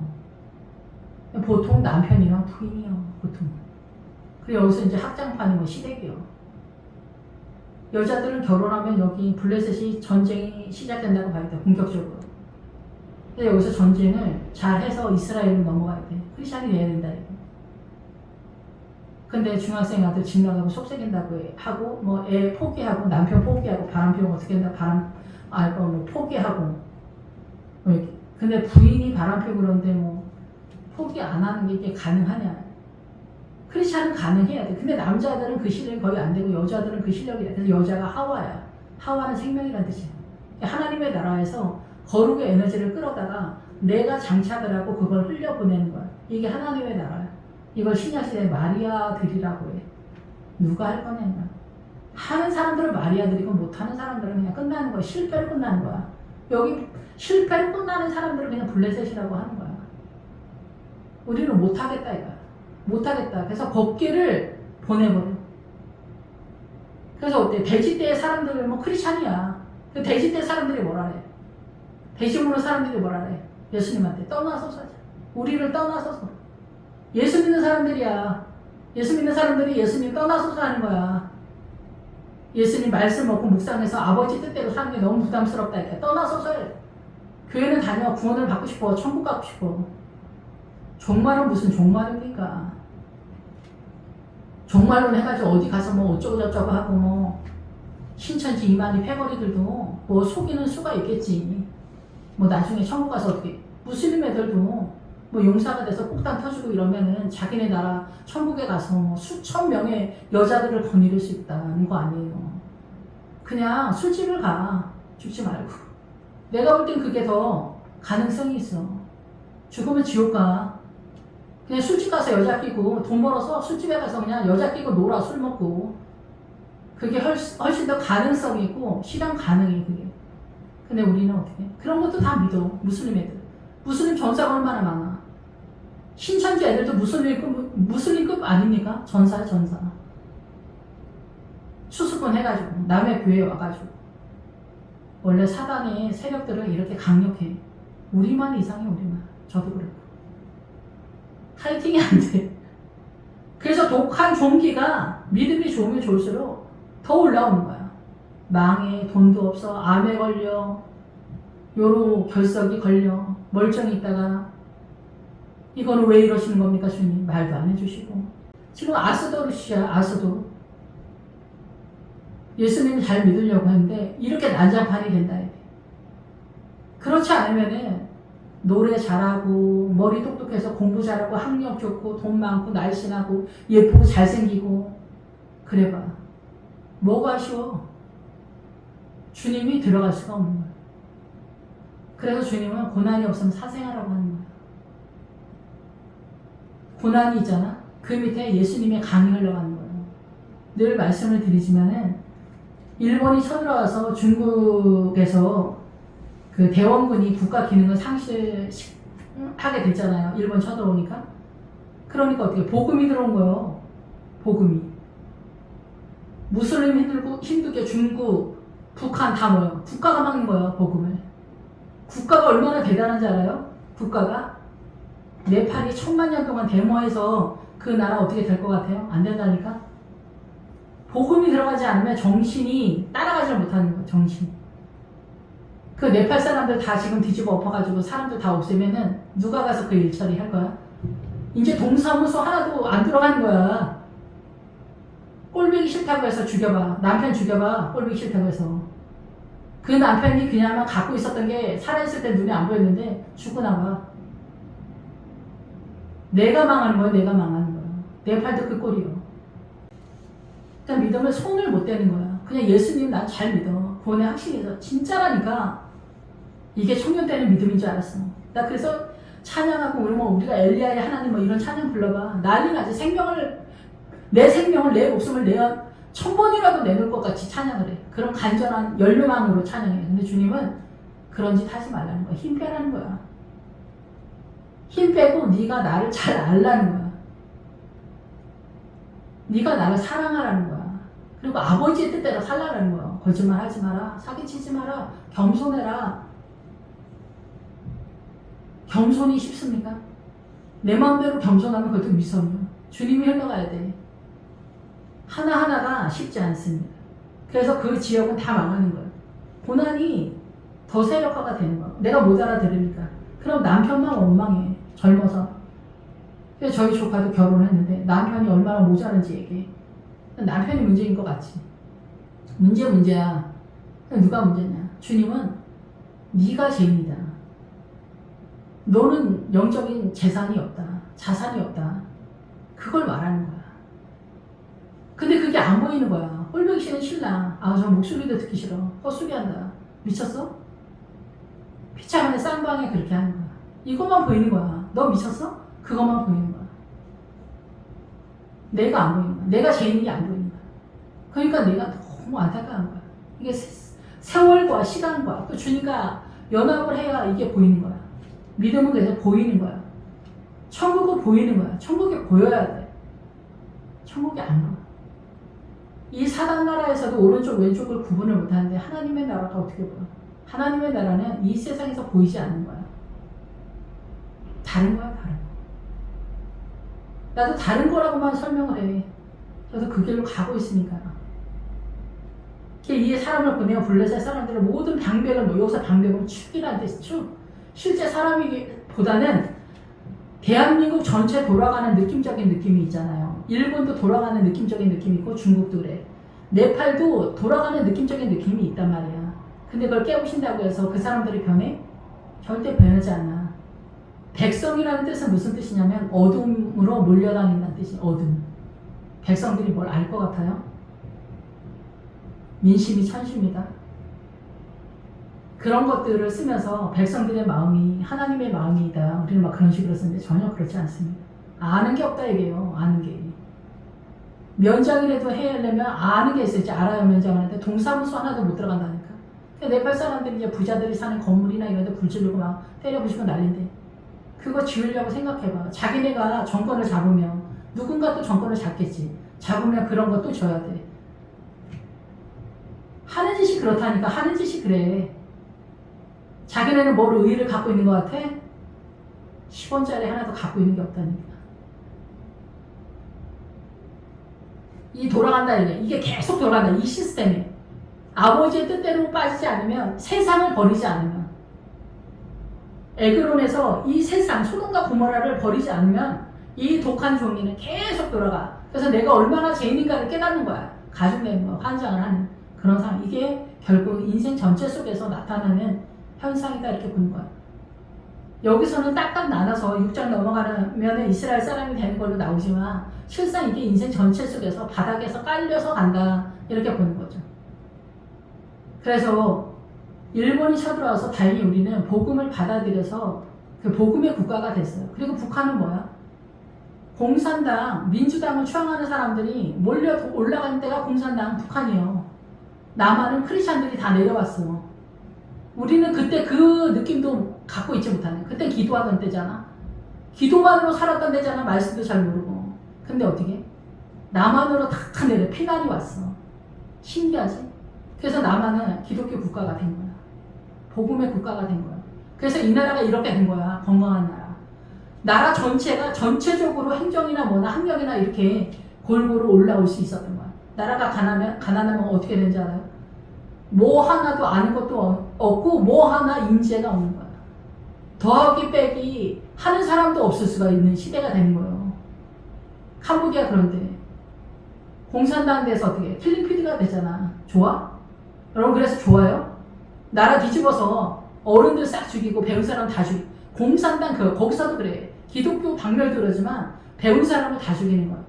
보통 남편이랑 부인이요. 보통. 그리고 여기서 이제 확장판이 뭐 시댁이요. 여자들은 결혼하면 여기 블레셋이 전쟁이 시작된다고 봐야 돼. 본격적으로. 근데 여기서 전쟁을 잘 해서 이스라엘로 넘어가야 돼. 크리스찬이 돼야 된다. 이거. 근데 중학생 아들 집 나가고 속삭인다고 하고 뭐 애 포기하고 남편 포기하고 바람 피우면 어떻게 된다. 뭐 포기하고. 근데 부인이 바람 피우고 그러는데 뭐 포기 안 하는 게 이게 가능하냐. 크리스찬은 가능해야 돼. 근데 남자들은 그 실력이 거의 안 되고 여자들은 그 실력이 돼. 그래서 여자가 하와야. 하와는 생명이란 뜻이야. 하나님의 나라에서 거룩의 에너지를 끌어다가 내가 장착을 하고 그걸 흘려보내는 거야. 이게 하나님의 나라야. 이걸 신약시대에 마리아들이라고 해. 누가 할 거냐. 하는 사람들은 마리아들이고 못하는 사람들은 그냥 끝나는 거야. 실패로 끝나는 거야. 여기 실패로 끝나는 사람들은 그냥 블레셋이라고 하는 거야. 우리는 못하겠다 이거야. 못하겠다. 그래서 법계를 보내버려. 그래서 어때? 돼지떼의 사람들은 뭐 크리스찬이야. 그 돼지떼 사람들이 뭐라 해? 돼지무는 사람들이 뭐라 해? 예수님한테 떠나서서 하자. 우리를 떠나서서. 예수 믿는 사람들이야. 예수 믿는 사람들이 예수님 떠나서서 하는 거야. 예수님 말씀 먹고 묵상해서 아버지 뜻대로 사는 게 너무 부담스럽다. 이렇게 떠나서서 해. 교회는 다녀. 구원을 받고 싶어. 천국 가고 싶어. 종말은 무슨 종말입니까? 종말론 해가지고 어디 가서 뭐 어쩌고저쩌고 하고 뭐 신천지 이만희 패거리들도 뭐 속이는 수가 있겠지. 뭐 나중에 천국 가서 어떻게 무슬림 애들도 뭐 용사가 돼서 폭탄 터지고 이러면은 자기네 나라 천국에 가서 뭐 수천 명의 여자들을 거느릴 수 있다는 거 아니에요. 그냥 술집을 가. 죽지 말고. 내가 볼 땐 그게 더 가능성이 있어. 죽으면 지옥 가. 그냥 술집 가서 여자 끼고 돈 벌어서 술집에 가서 그냥 여자 끼고 놀아. 술 먹고. 그게 훨씬 더 가능성이 있고 실현 가능해 그게. 근데 우리는 어떻게 해? 그런 것도 다 믿어. 무슬림 애들. 무슬림 전사가 얼마나 많아. 신천지 애들도 무슬림급 아닙니까? 전사야 전사. 수습은 해가지고 남의 교회에 와가지고. 원래 사단의 세력들은 이렇게 강력해. 우리만 이상해 우리만. 저도 그렇고. 파이팅이 안 돼. 그래서 독한 종기가 믿음이 좋으면 좋을수록 더 올라오는 거야. 망해. 돈도 없어. 암에 걸려. 요로 결석이 걸려. 멀쩡히 있다가 이거는 왜 이러시는 겁니까 주님? 말도 안 해주시고. 지금 아스도르시아 아스도 예수님을 잘 믿으려고 하는데 이렇게 난장판이 된다. 그렇지 않으면은 노래 잘하고 머리 똑똑해서 공부 잘하고 학력 좋고 돈 많고 날씬하고 예쁘고 잘생기고 그래봐. 뭐가 아쉬워? 주님이 들어갈 수가 없는 거야. 그래서 주님은 고난이 없으면 사생하라고 하는 거야. 고난이 있잖아. 그 밑에 예수님의 강이 흘러가는 거예요. 늘 말씀을 드리지만은 일본이 쳐들어와서 중국에서 그 대원군이 국가 기능을 상실하게 됐잖아요. 일본 쳐들어오니까. 그러니까 어떻게 복음이 들어온 거예요. 복음이. 무슬림 힌두교 중국 북한 다 모여. 국가가 막는 거예요. 복음을. 국가가 얼마나 대단한지 알아요? 국가가 네팔이 1000만 년 동안 데모해서 그 나라 어떻게 될 것 같아요? 안 된다니까. 복음이 들어가지 않으면 정신이 따라가지를 못하는 거예요. 정신. 그 네팔 사람들 다 지금 뒤집어 엎어가지고 사람들 다 없애면은 누가 가서 그 일 처리할 거야? 이제 동사무소 하나도 안 들어가는 거야. 꼴보기 싫다고 해서 죽여봐. 남편 죽여봐. 꼴보기 싫다고 해서. 그 남편이 그냥만 갖고 있었던 게 살아있을 때 눈에 안 보였는데 죽고 나가. 내가 망하는 거야. 내가 망하는 거야. 네팔도 그 꼴이요. 그러니까 믿음을 손을 못 대는 거야. 그냥 예수님 난 잘 믿어. 구원의 확신이죠. 진짜라니까. 이게 청년 때는 믿음인 줄 알았어. 나 그래서 찬양하고 우리가 엘리야의 하나님 뭐 이런 찬양 불러봐. 난리 나지. 내 생명을 내 목숨을 내어 1000번이라도 내놓을 것 같이 찬양을 해. 그런 간절한 열망으로 찬양해. 근데 주님은 그런 짓 하지 말라는 거야. 힘 빼라는 거야. 힘 빼고 네가 나를 잘 알라는 거야. 네가 나를 사랑하라는 거야. 그리고 아버지의 뜻대로 살라는 거야. 거짓말 하지 마라. 사기치지 마라. 겸손해라. 겸손이 쉽습니까? 내 마음대로 겸손하면 그것도 위선이요. 주님이 흘러가야 돼. 하나하나가 쉽지 않습니다. 그래서 그 지역은 다 망하는 거예요. 고난이 더 세력화가 되는 거예요. 내가 못 알아들으니까. 그럼 남편만 원망해. 젊어서. 그래서 저희 조카도 결혼했는데 남편이 얼마나 모자란지 얘기해. 남편이 문제인 것 같지. 문제야. 누가 문제냐. 주님은 네가 죄인이다. 너는 영적인 재산이 없다. 자산이 없다. 그걸 말하는 거야. 근데 그게 안 보이는 거야. 꼴보기 싫은 신랑. 아, 저 목소리도 듣기 싫어. 헛소리한다. 미쳤어? 피차간에 쌍방에 그렇게 하는 거야. 이것만 보이는 거야. 너 미쳤어? 그것만 보이는 거야. 내가 안 보이는 거야. 내가 죄인이 안 보이는 거야. 그러니까 내가 너무 안타까운 거야. 이게 세월과 시간과 또 주님과 연합을 해야 이게 보이는 거야. 믿음은 그래서 보이는 거야. 천국은 보이는 거야. 천국이 보여야 돼. 천국이 안 보여. 이 사단 나라에서도 오른쪽 왼쪽을 구분을 못하는데 하나님의 나라가 어떻게 보여? 하나님의 나라는 이 세상에서 보이지 않는 거야. 다른 거야. 다른 거. 나도 다른 거라고만 설명을 해. 저도 그 길로 가고 있으니까. 이 사람을 보내어 블레셋 사람들의 모든 방백을 여기서 방백은 축이라는 뜻이 축. 실제 사람이기보다는 대한민국 전체 돌아가는 느낌적인 느낌이 있잖아요. 일본도 돌아가는 느낌적인 느낌이 있고 중국도 그래. 네팔도 돌아가는 느낌적인 느낌이 있단 말이야. 근데 그걸 깨우신다고 해서 그 사람들이 변해? 절대 변하지 않아. 백성이라는 뜻은 무슨 뜻이냐면 어둠으로 몰려다닌다는 뜻이에요. 어둠. 백성들이 뭘 알 것 같아요? 민심이 천시입니다. 그런 것들을 쓰면서 백성들의 마음이 하나님의 마음이다. 우리는 막 그런 식으로 쓰는데 전혀 그렇지 않습니다. 아는 게 없다 이게요. 아는 게. 면장이라도 해야려면 아는 게 있어야지. 알아야 면장을 하는데 동사무소 하나도 못 들어간다니까. 네팔 사람들이 이제 부자들이 사는 건물이나 이런 데 불 지르고 막 때려부시고 난린데 그거 지으려고 생각해봐. 자기네가 정권을 잡으면 누군가 또 정권을 잡겠지. 잡으면 그런 것도 줘야 돼. 하는 짓이 그렇다니까. 하는 짓이 그래. 자기네는 뭘 의의를 갖고 있는 것 같아? 10원짜리 하나도 갖고 있는 게 없다니까. 이 돌아간다 이게 계속 돌아간다. 이 시스템에. 아버지의 뜻대로 빠지지 않으면 세상을 버리지 않으면 에그론에서 이 세상 소돔과 고모라를 버리지 않으면 이 독한 종리는 계속 돌아가. 그래서 내가 얼마나 죄인인가를 깨닫는 거야. 가중되는 거, 환장을 하는 그런 상황. 이게 결국 인생 전체 속에서 나타나는 현상이다 이렇게 보는 거야. 여기서는 딱딱 나눠서 6장 넘어가면 이스라엘 사람이 되는 걸로 나오지만 실상 이게 인생 전체 속에서 바닥에서 깔려서 간다 이렇게 보는 거죠. 그래서 일본이 쳐들어와서 다행히 우리는 복음을 받아들여서 그 복음의 국가가 됐어요. 그리고 북한은 뭐야? 공산당, 민주당을 추앙하는 사람들이 몰려 올라간 데가 공산당, 북한이요. 남한은 크리스찬들이 다 내려왔어. 우리는 그때 그 느낌도 갖고 있지 못하네. 그때 기도하던 때잖아. 기도만으로 살았던 때잖아. 말씀도 잘 모르고. 근데 어떻게? 남한으로 탁 내려 피난이 왔어. 신기하지? 그래서 남한은 기독교 국가가 된 거야. 복음의 국가가 된 거야. 그래서 이 나라가 이렇게 된 거야. 건강한 나라. 나라 전체가 전체적으로 행정이나 뭐나 학력이나 이렇게 골고루 올라올 수 있었던 거야. 나라가 가난하면 어떻게 되는지 알아요? 뭐 하나도 아는 것도 없고 뭐 하나 인재가 없는 거야. 더하기 빼기 하는 사람도 없을 수가 있는 시대가 되는 거예요. 캄보디아 그런데 공산당 돼서 어떻게 킬링피드가 되잖아. 좋아? 여러분 그래서 좋아요? 나라 뒤집어서 어른들 싹 죽이고 배운 사람 다 죽이고 공산당 거기서도 그래. 기독교 박멸도 그러지만 배운 사람을 다 죽이는 거야.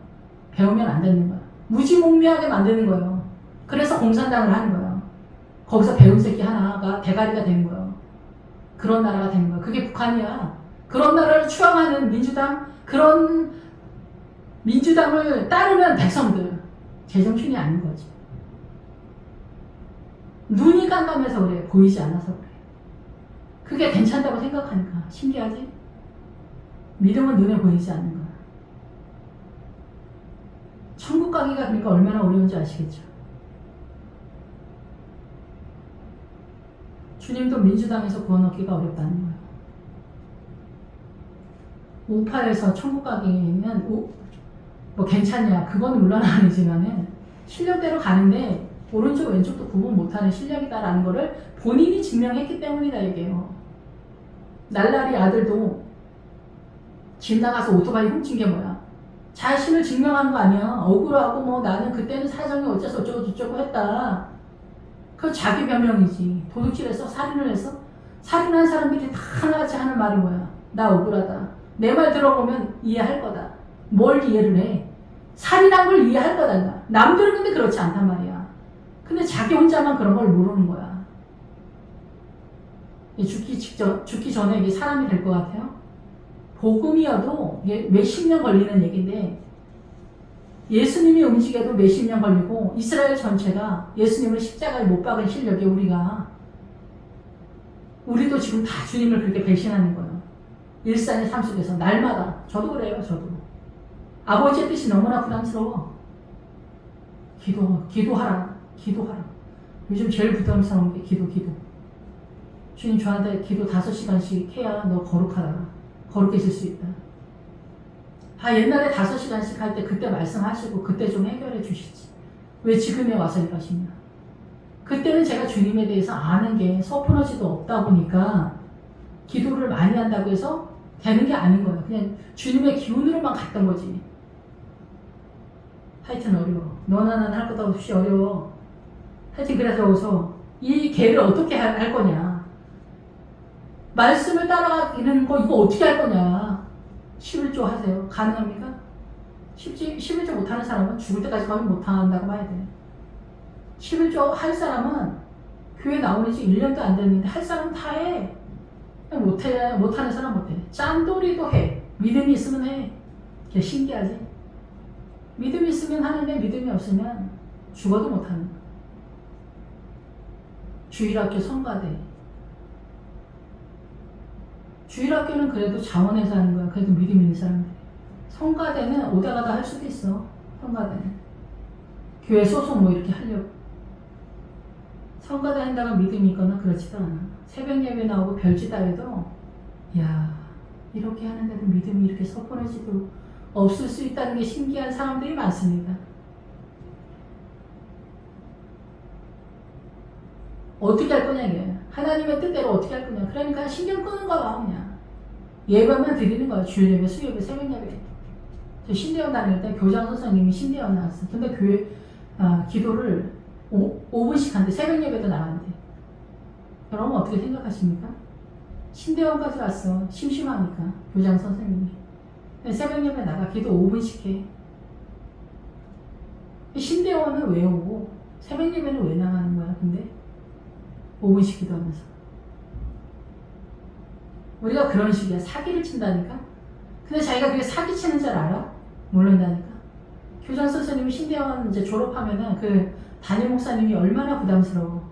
배우면 안 되는 거야. 무지몽매하게 만드는 거예요. 그래서 공산당을 하는 거예요. 거기서 배운 새끼 하나가 대가리가 되는 거예요. 그런 나라가 되는 거예요. 그게 북한이야. 그런 나라를 추앙하는 민주당, 그런 민주당을 따르는 백성들 제정신이 아닌 거지. 눈이 깜깜해서 그래. 보이지 않아서 그래. 그게 괜찮다고 생각하니까. 신기하지? 믿음은 눈에 보이지 않는 거야. 천국 가기가 그러니까 얼마나 어려운지 아시겠죠? 주님도 민주당에서 구원 얻기가 어렵다는 거예요. 우파에서 천국 가기는 뭐 괜찮냐? 그건 물론 아니지만은 실력대로 가는데 오른쪽 왼쪽도 구분 못하는 실력이다라는 거를 본인이 증명했기 때문이다 이게요. 날라리 아들도 집 나가서 오토바이 훔친 게 뭐야? 자신을 증명한 거 아니야. 억울하고 뭐 나는 그때는 사정이 어째서 어쩌고 저쩌고 했다. 그건 자기 변명이지. 도둑질해서 살인을 해서 살인한 사람들이 다 하나같이 하는 말이 뭐야? 나 억울하다. 내 말 들어보면 이해할 거다. 뭘 이해를 해? 살인한 걸 이해할 거다. 남들은 근데 그렇지 않단 말이야. 근데 자기 혼자만 그런 걸 모르는 거야. 죽기 전에 이게 사람이 될 것 같아요? 복음이어도 몇십 년 걸리는 얘기인데 예수님이 움직여도 몇십 년 걸리고 이스라엘 전체가 예수님을 십자가에 못 박은 실력에 우리도 지금 다 주님을 그렇게 배신하는 거예요. 일상의 삶 속에서 날마다. 저도 그래요. 저도. 아버지의 뜻이 너무나 부담스러워. 기도하라. 요즘 제일 부담스러운 게 기도. 주님 저한테 기도 5시간씩 해야 너 거룩하다. 거룩해질 수 있다. 옛날에 5시간씩 할 때 그때 말씀하시고 그때 좀 해결해 주시지. 왜 지금에 와서 이러시냐. 그때는 제가 주님에 대해서 아는 게 서프너지도 없다 보니까 기도를 많이 한다고 해서 되는 게 아닌 거예요. 그냥 주님의 기운으로만 갔던 거지. 하여튼 어려워. 너나 나나 할 것도 없이 어려워. 하여튼 그래서 이 개를 어떻게 할 거냐. 말씀을 따라가는 거 이거 어떻게 할 거냐. 11조 하세요. 가능합니까? 11조 못하는 사람은 죽을 때까지 거의 못한다고 봐야 돼. 11조 할 사람은 교회 나오는 지 1년도 안 됐는데 할 사람은 다 해. 못하는 사람 못해. 짠돌이도 해. 믿음이 있으면 해. 그게 신기하지? 믿음이 있으면 하는데 믿음이 없으면 죽어도 못하는 거야. 주일학교 성가대. 주일학교는 그래도 자원해서 하는 거야. 그래도 믿음 있는 사람들. 성가대는 오다 가다 할 수도 있어. 성가대는. 교회 소속 뭐 이렇게 하려고. 성가대 한다고 믿음이 있거나 그렇지도 않아. 새벽 예배 나오고 별짓 따위도 야 이렇게 하는데도 믿음이 이렇게 섣불해지도 없을 수 있다는 게 신기한 사람들이 많습니다. 어떻게 할 거냐 이게. 하나님의 뜻대로 어떻게 할 거냐. 그러니까 신경 끄는 거야 그냥. 예배만 드리는 거야. 주일 예배, 수요예배, 새벽 예배. 저 신대원 다닐 때 교장 선생님이 신대원 나왔어. 근데 교회 기도를 5분씩 한대. 새벽 예배도 나간대. 여러분 어떻게 생각하십니까? 신대원까지 왔어. 심심하니까 교장 선생님이. 새벽 예배 나가 기도 5분씩 해. 신대원은 왜 오고 새벽 예배는 왜 나가는 거야 근데? 5분씩 기도하면서. 우리가 그런 식이야. 사기를 친다니까? 근데 자기가 그게 사기치는 줄 알아? 모른다니까? 교장 선생님이 신대원 이제 졸업하면은 그 담임 목사님이 얼마나 부담스러워.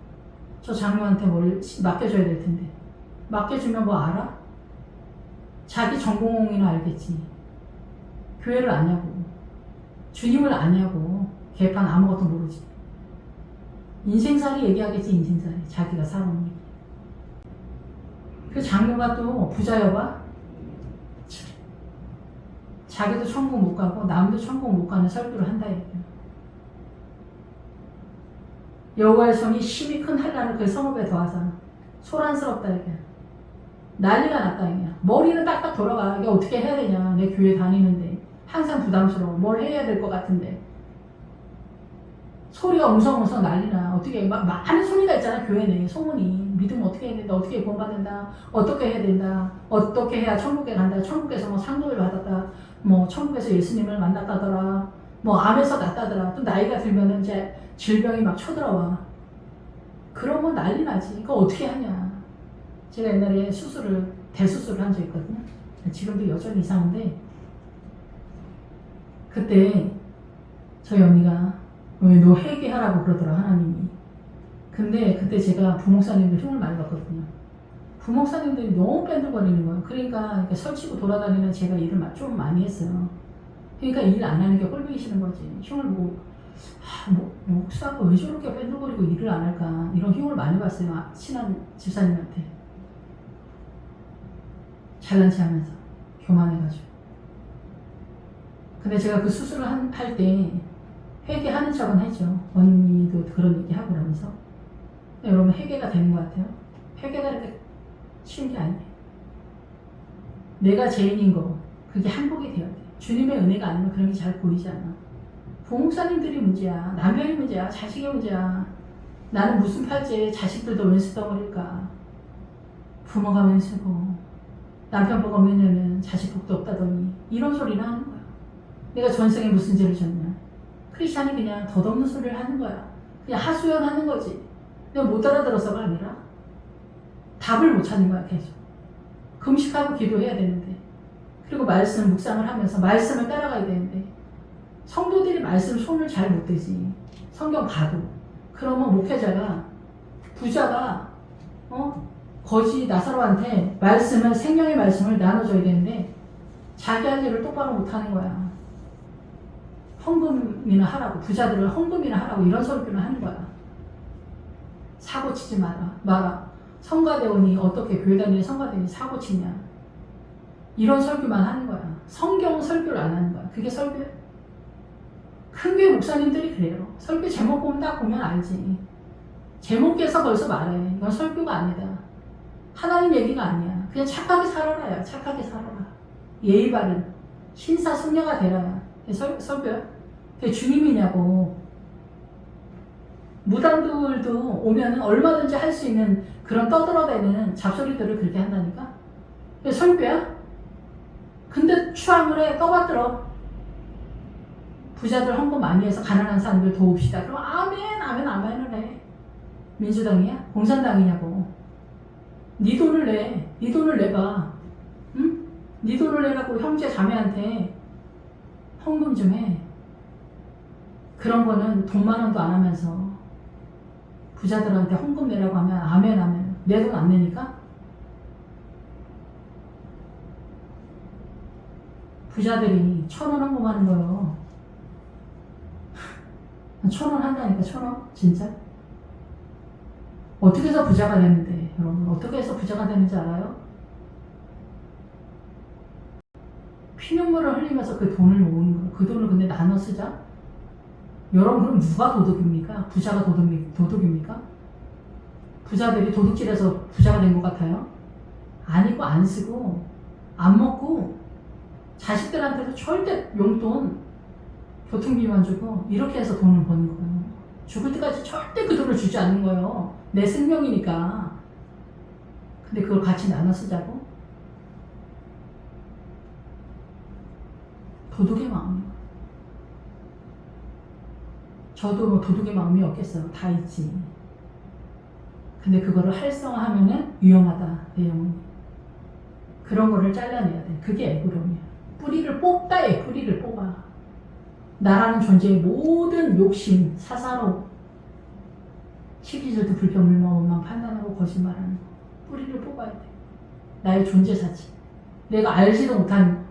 저 장로한테 뭘 맡겨줘야 될 텐데. 맡겨주면 뭐 알아? 자기 전공이나 알겠지. 교회를 아냐고. 주님을 아냐고. 개판 아무것도 모르지. 인생살이 얘기하겠지, 인생살이. 자기가 살아온 얘기. 그 장로가 또 부자여봐? 자기도 천국 못 가고 남도 천국 못 가는 설교를 한다 얘기야. 여호와의 손이 심히 큰 한란을 그 성읍에 더하사 소란스럽다 얘기야. 난리가 났다 얘기야. 머리는 딱딱 돌아가. 이게 어떻게 해야 되냐. 내 교회 다니는데 항상 부담스러워. 뭘 해야 될 것 같은데 소리가 웅성웅성 난리나. 어떻게 많은 소리가 있잖아. 교회 내에 소문이. 믿으면 어떻게 해야 된다. 어떻게 구원받는다. 어떻게 해야 된다. 어떻게 해야 천국에 간다. 천국에서 뭐 상도를 받았다. 뭐 천국에서 예수님을 만났다더라. 뭐 암에서 낫다더라. 또 나이가 들면은 이제 질병이 막 쳐들어와. 그러면 난리 나지. 그거 어떻게 하냐. 제가 옛날에 대수술을 한 적 있거든요. 지금도 여전히 이상한데 그때 저희 언니가 왜 너 회개하라고 그러더라 하나님이. 근데 그때 제가 부목사님들 흉을 많이 봤거든요. 부목사님들이 너무 뺀들거리는 거예요. 그러니까 설치고 돌아다니는 제가 일을 좀 많이 했어요. 그러니까 일 안 하는 게 꼴보기 싫은 거지. 흉을 목사가 왜 저렇게 뺀들거리고 일을 안 할까. 이런 흉을 많이 봤어요. 친한 집사님한테. 잘난 체 하면서. 교만해가지고. 근데 제가 그 수술을 할 때 회개하는 척은 했죠. 언니도 그런 얘기 하고 그러면서. 여러분 회개가 되는 것 같아요. 회개가 이렇게 쉬운 게 아니에요. 내가 죄인인 거 그게 한복이 돼야 돼. 주님의 은혜가 아니면 그런 게 잘 보이지 않아. 부목사님들이 문제야. 남편이 문제야. 자식이 문제야. 나는 무슨 팔찌에 자식들도 왼수덩어리일까. 부모가 왼수고 남편 복 없는 년은 자식 복도 없다더니 이런 소리를 하는 거야. 내가 전생에 무슨 죄를 졌냐. 크리스찬이 그냥 덧없는 소리를 하는 거야. 그냥 하소연하는 거지. 내가 못 알아들어서가 아니라 답을 못 찾는 거야. 계속 금식하고 기도해야 되는데, 그리고 말씀 묵상을 하면서 말씀을 따라가야 되는데 성도들이 말씀 손을 잘 못 대지. 성경 봐도. 그러면 목회자가 부자가 거지 나사로한테 생명의 말씀을 나눠줘야 되는데 자기 할 일을 똑바로 못하는 거야. 헌금이나 하라고, 부자들을 헌금이나 하라고 이런 설교를 하는 거야. 사고 치지 마라. 성가대원이 어떻게 교회 다니는 성가대원이 사고 치냐. 이런 설교만 하는 거야. 성경 설교를 안 하는 거야. 그게 설교야? 큰 교회 목사님들이 그래요. 설교 제목 딱 보면 알지. 제목에서 벌써 말해. 이건 설교가 아니다. 하나님 얘기가 아니야. 그냥 착하게 살아라야. 착하게 살아라. 예의 바른 신사숙녀가 되라야. 설교야? 그게 주님이냐고. 무당들도 오면은 얼마든지 할 수 있는 그런 떠들어대는 잡소리들을 그렇게 한다니까? 그게 설교야? 근데 추앙을 해. 떠받들어. 부자들 헌금 많이 해서 가난한 사람들 도웁시다. 그럼 아멘을 해. 민주당이야? 공산당이냐고. 네 돈을 내. 네 돈을 내봐. 응? 네 돈을 내라고 형제 자매한테 헌금 좀 해. 그런 거는 돈 만 원도 안 하면서 부자들한테 헌금 내라고 하면 아멘. 내 돈 안 내니까? 부자들이 1,000원 헌금하는 거요. 1,000원 한다니까. 1,000원? 진짜? 어떻게 해서 부자가 되는데, 여러분 어떻게 해서 부자가 되는지 알아요? 피눈물을 흘리면서 그 돈을 모으는 거예요. 그 돈을 근데 나눠 쓰자? 여러분 그럼 누가 도둑입니까? 부자가 도둑입니까? 부자들이 도둑질해서 부자가 된 것 같아요? 아니고 안 쓰고 안 먹고 자식들한테도 절대 용돈 교통비만 주고 이렇게 해서 돈을 버는 거예요. 죽을 때까지 절대 그 돈을 주지 않는 거예요. 내 생명이니까. 근데 그걸 같이 나눠 쓰자고? 도둑의 마음이에요. 저도 뭐 도둑의 마음이 없겠어요. 다 있지. 근데 그거를 활성화하면은 위험하다. 내 영혼이. 그런 거를 잘라내야 돼. 그게 에그론이야. 뿌리를 뽑다. 뿌리를 뽑아. 나라는 존재의 모든 욕심, 사사로 시기질투, 불평, 물망, 원망, 판단하고 거짓말하는 거. 뿌리를 뽑아야 돼. 나의 존재 자체. 내가 알지도 못하는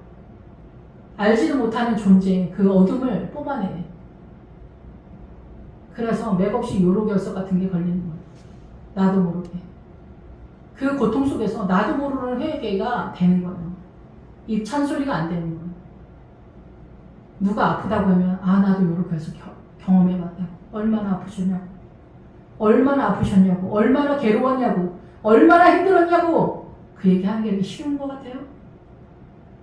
존재, 그 어둠을 뽑아내. 그래서 맥없이 요로결석 같은 게 걸리는 거야. 나도 모르게. 그 고통 속에서 나도 모르는 회개가 되는 거예요. 입 찬소리가 안 되는 거예요. 누가 아프다고 하면 나도 요로결석 경험해봤다고. 얼마나 아프셨냐고. 얼마나 아프셨냐고. 얼마나 괴로웠냐고. 얼마나 힘들었냐고. 그 얘기하는 게 이렇게 쉬운 것 같아요?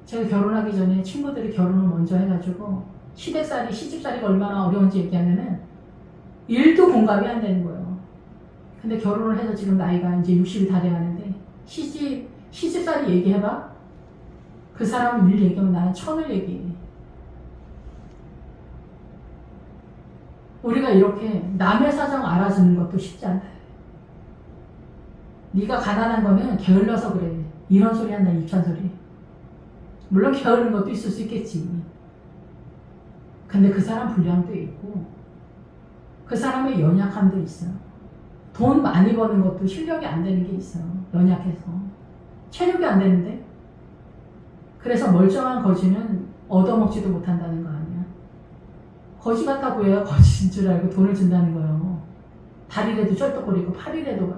제가 결혼하기 전에 친구들이 결혼을 먼저 해가지고 시댁살이, 시집살이가 얼마나 어려운지 얘기하면은 1도 공감이 안 되는 거예요. 근데 결혼을 해서 지금 나이가 이제 60이 다 돼가는데 시집살이 얘기해봐? 그 사람은 1 얘기하면 나는 1000을 얘기해. 우리가 이렇게 남의 사정 알아주는 것도 쉽지 않다. 네가 가난한 거는 게을러서 그래. 이런 소리 한다, 입찬소리. 물론 게으른 것도 있을 수 있겠지. 근데 그 사람 불량도 있고 그 사람의 연약함도 있어. 돈 많이 버는 것도 실력이 안 되는 게 있어. 연약해서. 체력이 안 되는데. 그래서 멀쩡한 거지는 얻어먹지도 못한다는 거 아니야. 거지 같아 보여야 거지인 줄 알고 돈을 준다는 거예요. 다리라도 쩔뚝거리고 팔이라도.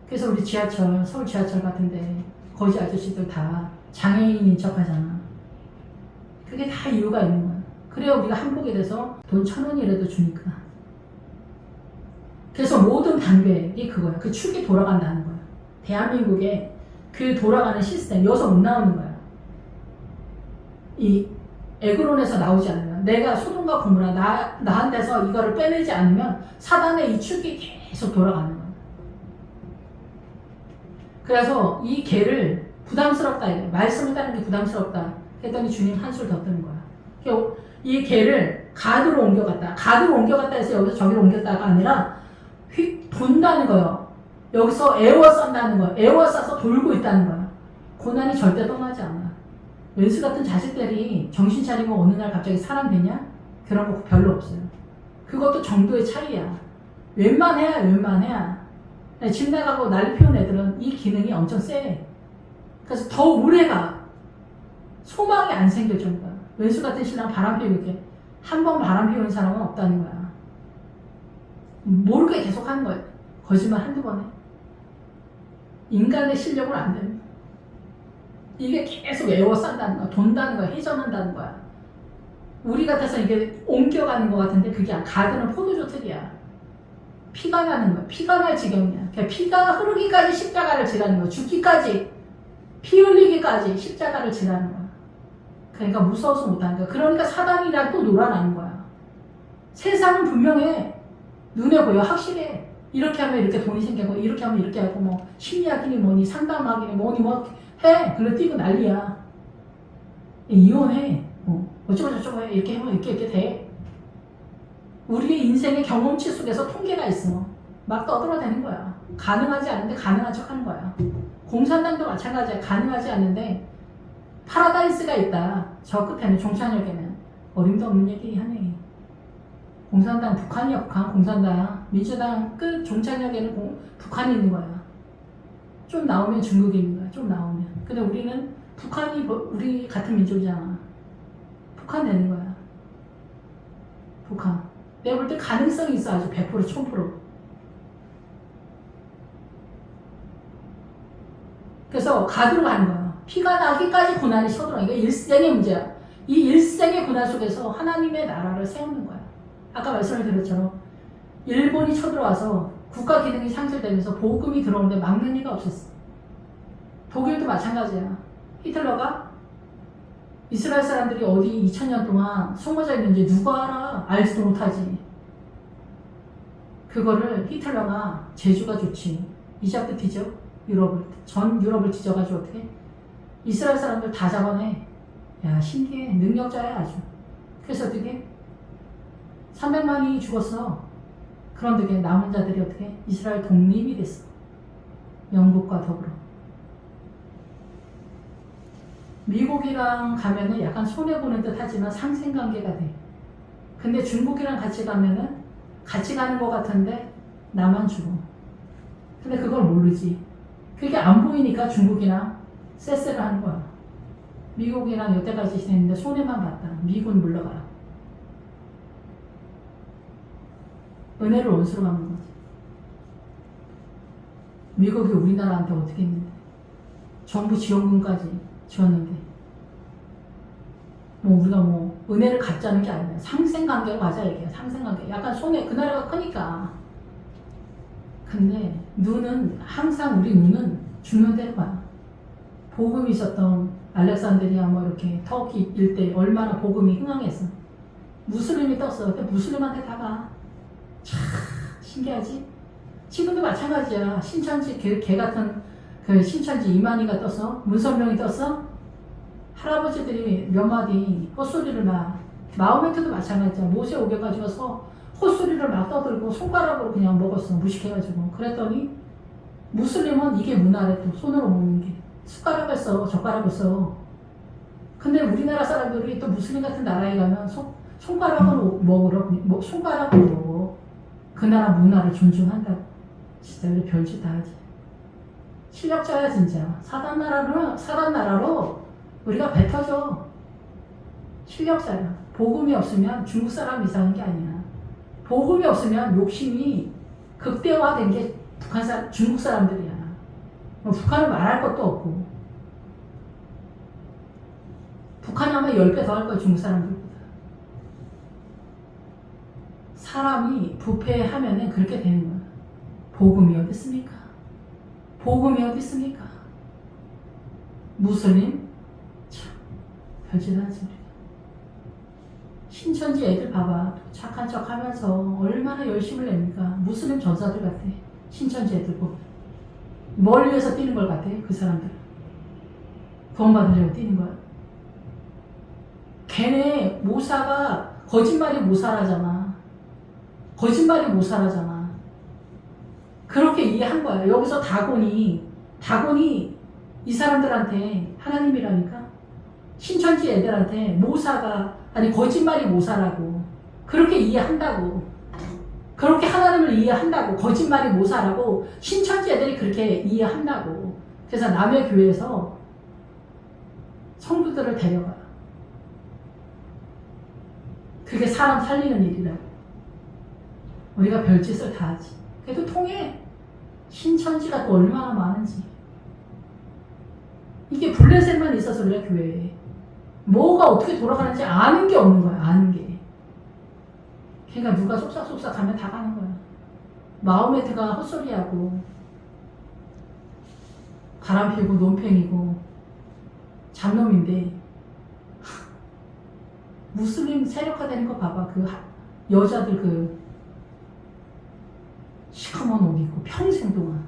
그래서 우리 지하철, 서울 지하철 같은데 거지 아저씨들 다 장애인인 척 하잖아. 그게 다 이유가 있는 거야. 그래야 우리가 한복이 돼서 돈 1000원이라도 주니까. 그래서 모든 단계이 그거야. 그 축이 돌아간다는 거야. 대한민국에 그 돌아가는 시스템, 여기서 못 나오는 거야. 이 에그론에서 나오지 않으면, 내가 소돔과 고모라 나한테서 이거를 빼내지 않으면 사단의 이 축이 계속 돌아가는 거야. 그래서 이 개를 부담스럽다, 이래. 말씀을 따르는 게 부담스럽다 했더니 주님 한술 더 뜨는 거야. 이 개를 가드로 옮겨갔다 해서 여기서 저기로 옮겼다가 아니라 돈다는 거예요. 여기서 에워싼다는 거예요. 에워싸서 돌고 있다는 거야. 고난이 절대 떠나지 않아. 왼수 같은 자식들이 정신 차리고 어느 날 갑자기 사람 되냐? 그런 거 별로 없어요. 그것도 정도의 차이야. 웬만해야. 집 나가고 난리 피운 애들은 이 기능이 엄청 세. 그래서 더 오래가. 소망이 안 생길 정도야. 왼수 같은 신랑 바람 피우고 이렇게 한 번 바람 피우는 사람은 없다는 거야. 모르게 계속 하는 거야. 거짓말 한두 번에. 인간의 실력으로 안 되는 거야. 이게 계속 에워싼다는 거야. 돈다는 거야. 회전한다는 거야. 우리 같아서 이게 옮겨가는 것 같은데 그게 아니야. 가드는 포도주 틀이야. 피가 나는 거야. 피가 날 지경이야. 그러니까 피가 흐르기까지 십자가를 지라는 거야. 죽기까지, 피 흘리기까지 십자가를 지라는 거야. 그러니까 무서워서 못하는 거야. 그러니까 사단이랑 또 놀아나는 거야. 세상은 분명해. 눈에 보여. 확실해. 이렇게 하면 이렇게 돈이 생기고, 이렇게 하면 이렇게 하고, 뭐 심리학이니 뭐니 상담학이니 뭐니 뭐 해. 그래 뛰고 난리야. 이혼해. 어쩌고 저쩌고 해. 이렇게 하면 이렇게 돼. 우리의 인생의 경험치 속에서 통계가 있어. 막 떠들어대는 거야. 가능하지 않은데 가능한 척 하는 거야. 공산당도 마찬가지야. 가능하지 않는데 파라다이스가 있다. 저 끝에는 종착역에는 어림도 없는 얘기 하네. 공산당 북한이야. 북한 공산당. 민주당 끝 종착역에는 북한이 있는 거야. 좀 나오면 중국이 있는 거야. 좀 나오면. 근데 우리는 북한이 우리 같은 민족이잖아. 북한 되는 거야. 북한. 내가 볼 때 가능성이 있어. 아주 100% 1000%. 그래서 가드로 가는 거야. 피가 나기까지 고난이 쳐들어가. 이게 일생의 문제야. 이 일생의 고난 속에서 하나님의 나라를 세우는 거야. 아까 말씀을 드렸처럼 일본이 쳐들어와서 국가 기능이 상실되면서 복음이 들어오는데 막는 이가 없었어. 독일도 마찬가지야. 히틀러가 이스라엘 사람들이 어디 2000년 동안 숨어져 있는지 누가 알아? 알지도 못하지. 그거를 히틀러가 제주가 좋지. 이자트 뒤져. 전 유럽을 뒤져가지고 어떻게? 이스라엘 사람들 다 잡아내. 야, 신기해. 능력자야, 아주. 그래서 어떻게? 300만이 죽었어. 그런데 남은 자들이 어떻게? 이스라엘 독립이 됐어. 영국과 더불어. 미국이랑 가면은 약간 손해보는 듯 하지만 상생관계가 돼. 근데 중국이랑 같이 가면은 같이 가는 것 같은데 나만 죽어. 근데 그걸 모르지. 그게 안 보이니까 중국이랑 쎄쎄를 하는 거야. 미국이랑 여태까지 지냈는데 손해만 봤다. 미군 물러가라. 은혜를 원수로 갚는 거지. 미국이 우리나라한테 어떻게 했는데. 정부 지원금까지 지었는데. 우리가 은혜를 갚자는 게 아니야. 상생관계로 가자 얘기야. 상생관계. 약간 손해, 그 나라가 크니까. 근데 눈은 항상 우리 눈은 죽는 대로 봐. 복음이 있었던 알렉산드리아 이렇게 터키 일대 얼마나 복음이 흥황했어. 무슬림이 떴어. 근데 무슬림한테 다가. 참 신기하지? 지금도 마찬가지야. 신천지 개 같은 그 신천지 이만희가 떴어. 문선명이 떴어. 할아버지들이 몇 마디 헛소리를 마호메트도 마찬가지야. 모세 오겨가지고서 헛소리를 막 떠들고 손가락으로 그냥 먹었어. 무식해가지고. 그랬더니 무슬림은 이게 문화래. 또 손으로 먹는 게. 숟가락을 써. 젓가락을 써. 근데 우리나라 사람들이 또 무슬림 같은 나라에 가면 손가락으로 먹으러 손가락으로 먹어. 그 나라 문화를 존중한다고. 진짜 우리 별짓 다 하지. 실력자야 진짜. 사단 나라로 우리가 뱉어줘. 실력자야. 복음이 없으면 중국 사람 이상한 게 아니야. 복음이 없으면 욕심이 극대화된 게 중국 사람들이야. 북한은 말할 것도 없고. 북한 하면 10배 더 할 거야, 중국 사람들보다. 사람이 부패하면은 그렇게 되는 거야. 복음이 어디 있습니까? 복음이 어디 있습니까? 무슬림? 참, 별짓 하지. 신천지 애들 봐봐. 착한 척 하면서 얼마나 열심을 냅니까? 무슬림 전사들 같아. 신천지 애들 보면. 뭘 위해서 뛰는 걸 같아? 그 사람들. 돈 받으려고 뛰는 거야. 걔네 모사가 거짓말이 모사라잖아. 거짓말이 모사라잖아. 그렇게 이해한 거야. 여기서 다곤이 이 사람들한테 하나님이라니까? 신천지 애들한테 거짓말이 모사라고. 그렇게 이해한다고. 그렇게 하나님을 이해한다고. 거짓말이 모사라고. 신천지 애들이 그렇게 이해한다고. 그래서 남의 교회에서 성도들을 데려가. 그게 사람 살리는 일이라고. 우리가 별짓을 다 하지. 그래도 통해. 신천지가 또 얼마나 많은지. 이게 블레셋만 있어서 그래, 교회에. 뭐가 어떻게 돌아가는지 아는 게 없는 거야, 아는 게. 그러니까 누가 쏙싹쏙싹 가면 다 가는 거야. 마호메트가 헛소리하고, 바람 피우고, 논팽이고, 잡놈인데, 무슬림 세력화되는 거 봐봐. 여자들 시커먼 옷 입고 평생 동안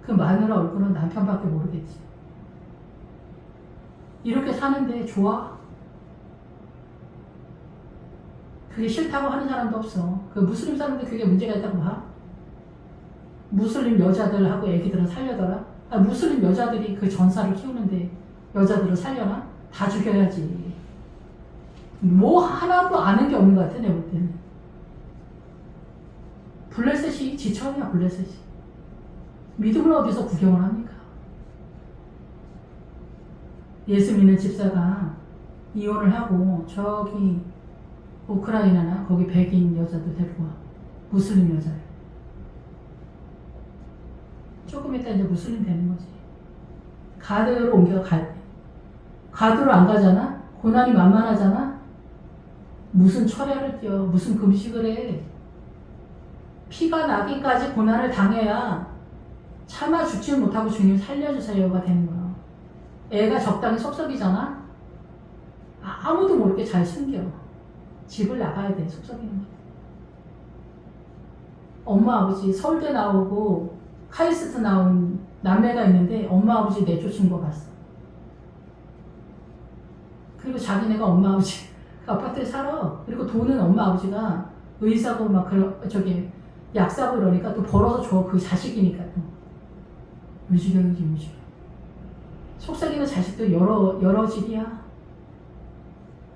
그 마누라 얼굴은 남편밖에 모르겠지. 이렇게 사는데 좋아? 그게 싫다고 하는 사람도 없어. 그 무슬림 사람들 그게 문제가 있다고 봐? 무슬림 여자들하고 애기들은 살려더라? 무슬림 여자들이 그 전사를 키우는데 여자들을 살려나? 다 죽여야지. 뭐 하나도 아는 게 없는 것 같아, 내가 볼 때는. 블레셋이 지천이야, 블레셋이. 믿음을 어디서 구경을 합니까? 예수 믿는 집사가 이혼을 하고 저기 우크라이나나 거기 백인 여자들 데리고 와. 무슬림 여자를. 조금 있다 이제 무슬림 되는 거지. 가드로 옮겨갈 때. 가드로 안 가잖아? 고난이 만만하잖아? 무슨 철야를 띄워, 무슨 금식을 해. 피가 나기까지 고난을 당해야 참아 죽지 못하고 주님 살려주세요가 되는 거야. 애가 적당히 속썩이잖아? 아무도 모르게 잘 숨겨. 집을 나가야 돼, 속썩이는 거. 엄마 아버지 서울대 나오고 카이스트 나온 남매가 있는데 엄마 아버지 내쫓은 거 봤어. 그리고 자기네가 엄마 아버지 그 아파트에 살아. 그리고 돈은 엄마 아버지가 의사고 약 사고 이러니까 또 벌어서 줘. 그 자식이니까 또. 무지경이지, 무지경. 속삭이는 자식도 여러 집이야.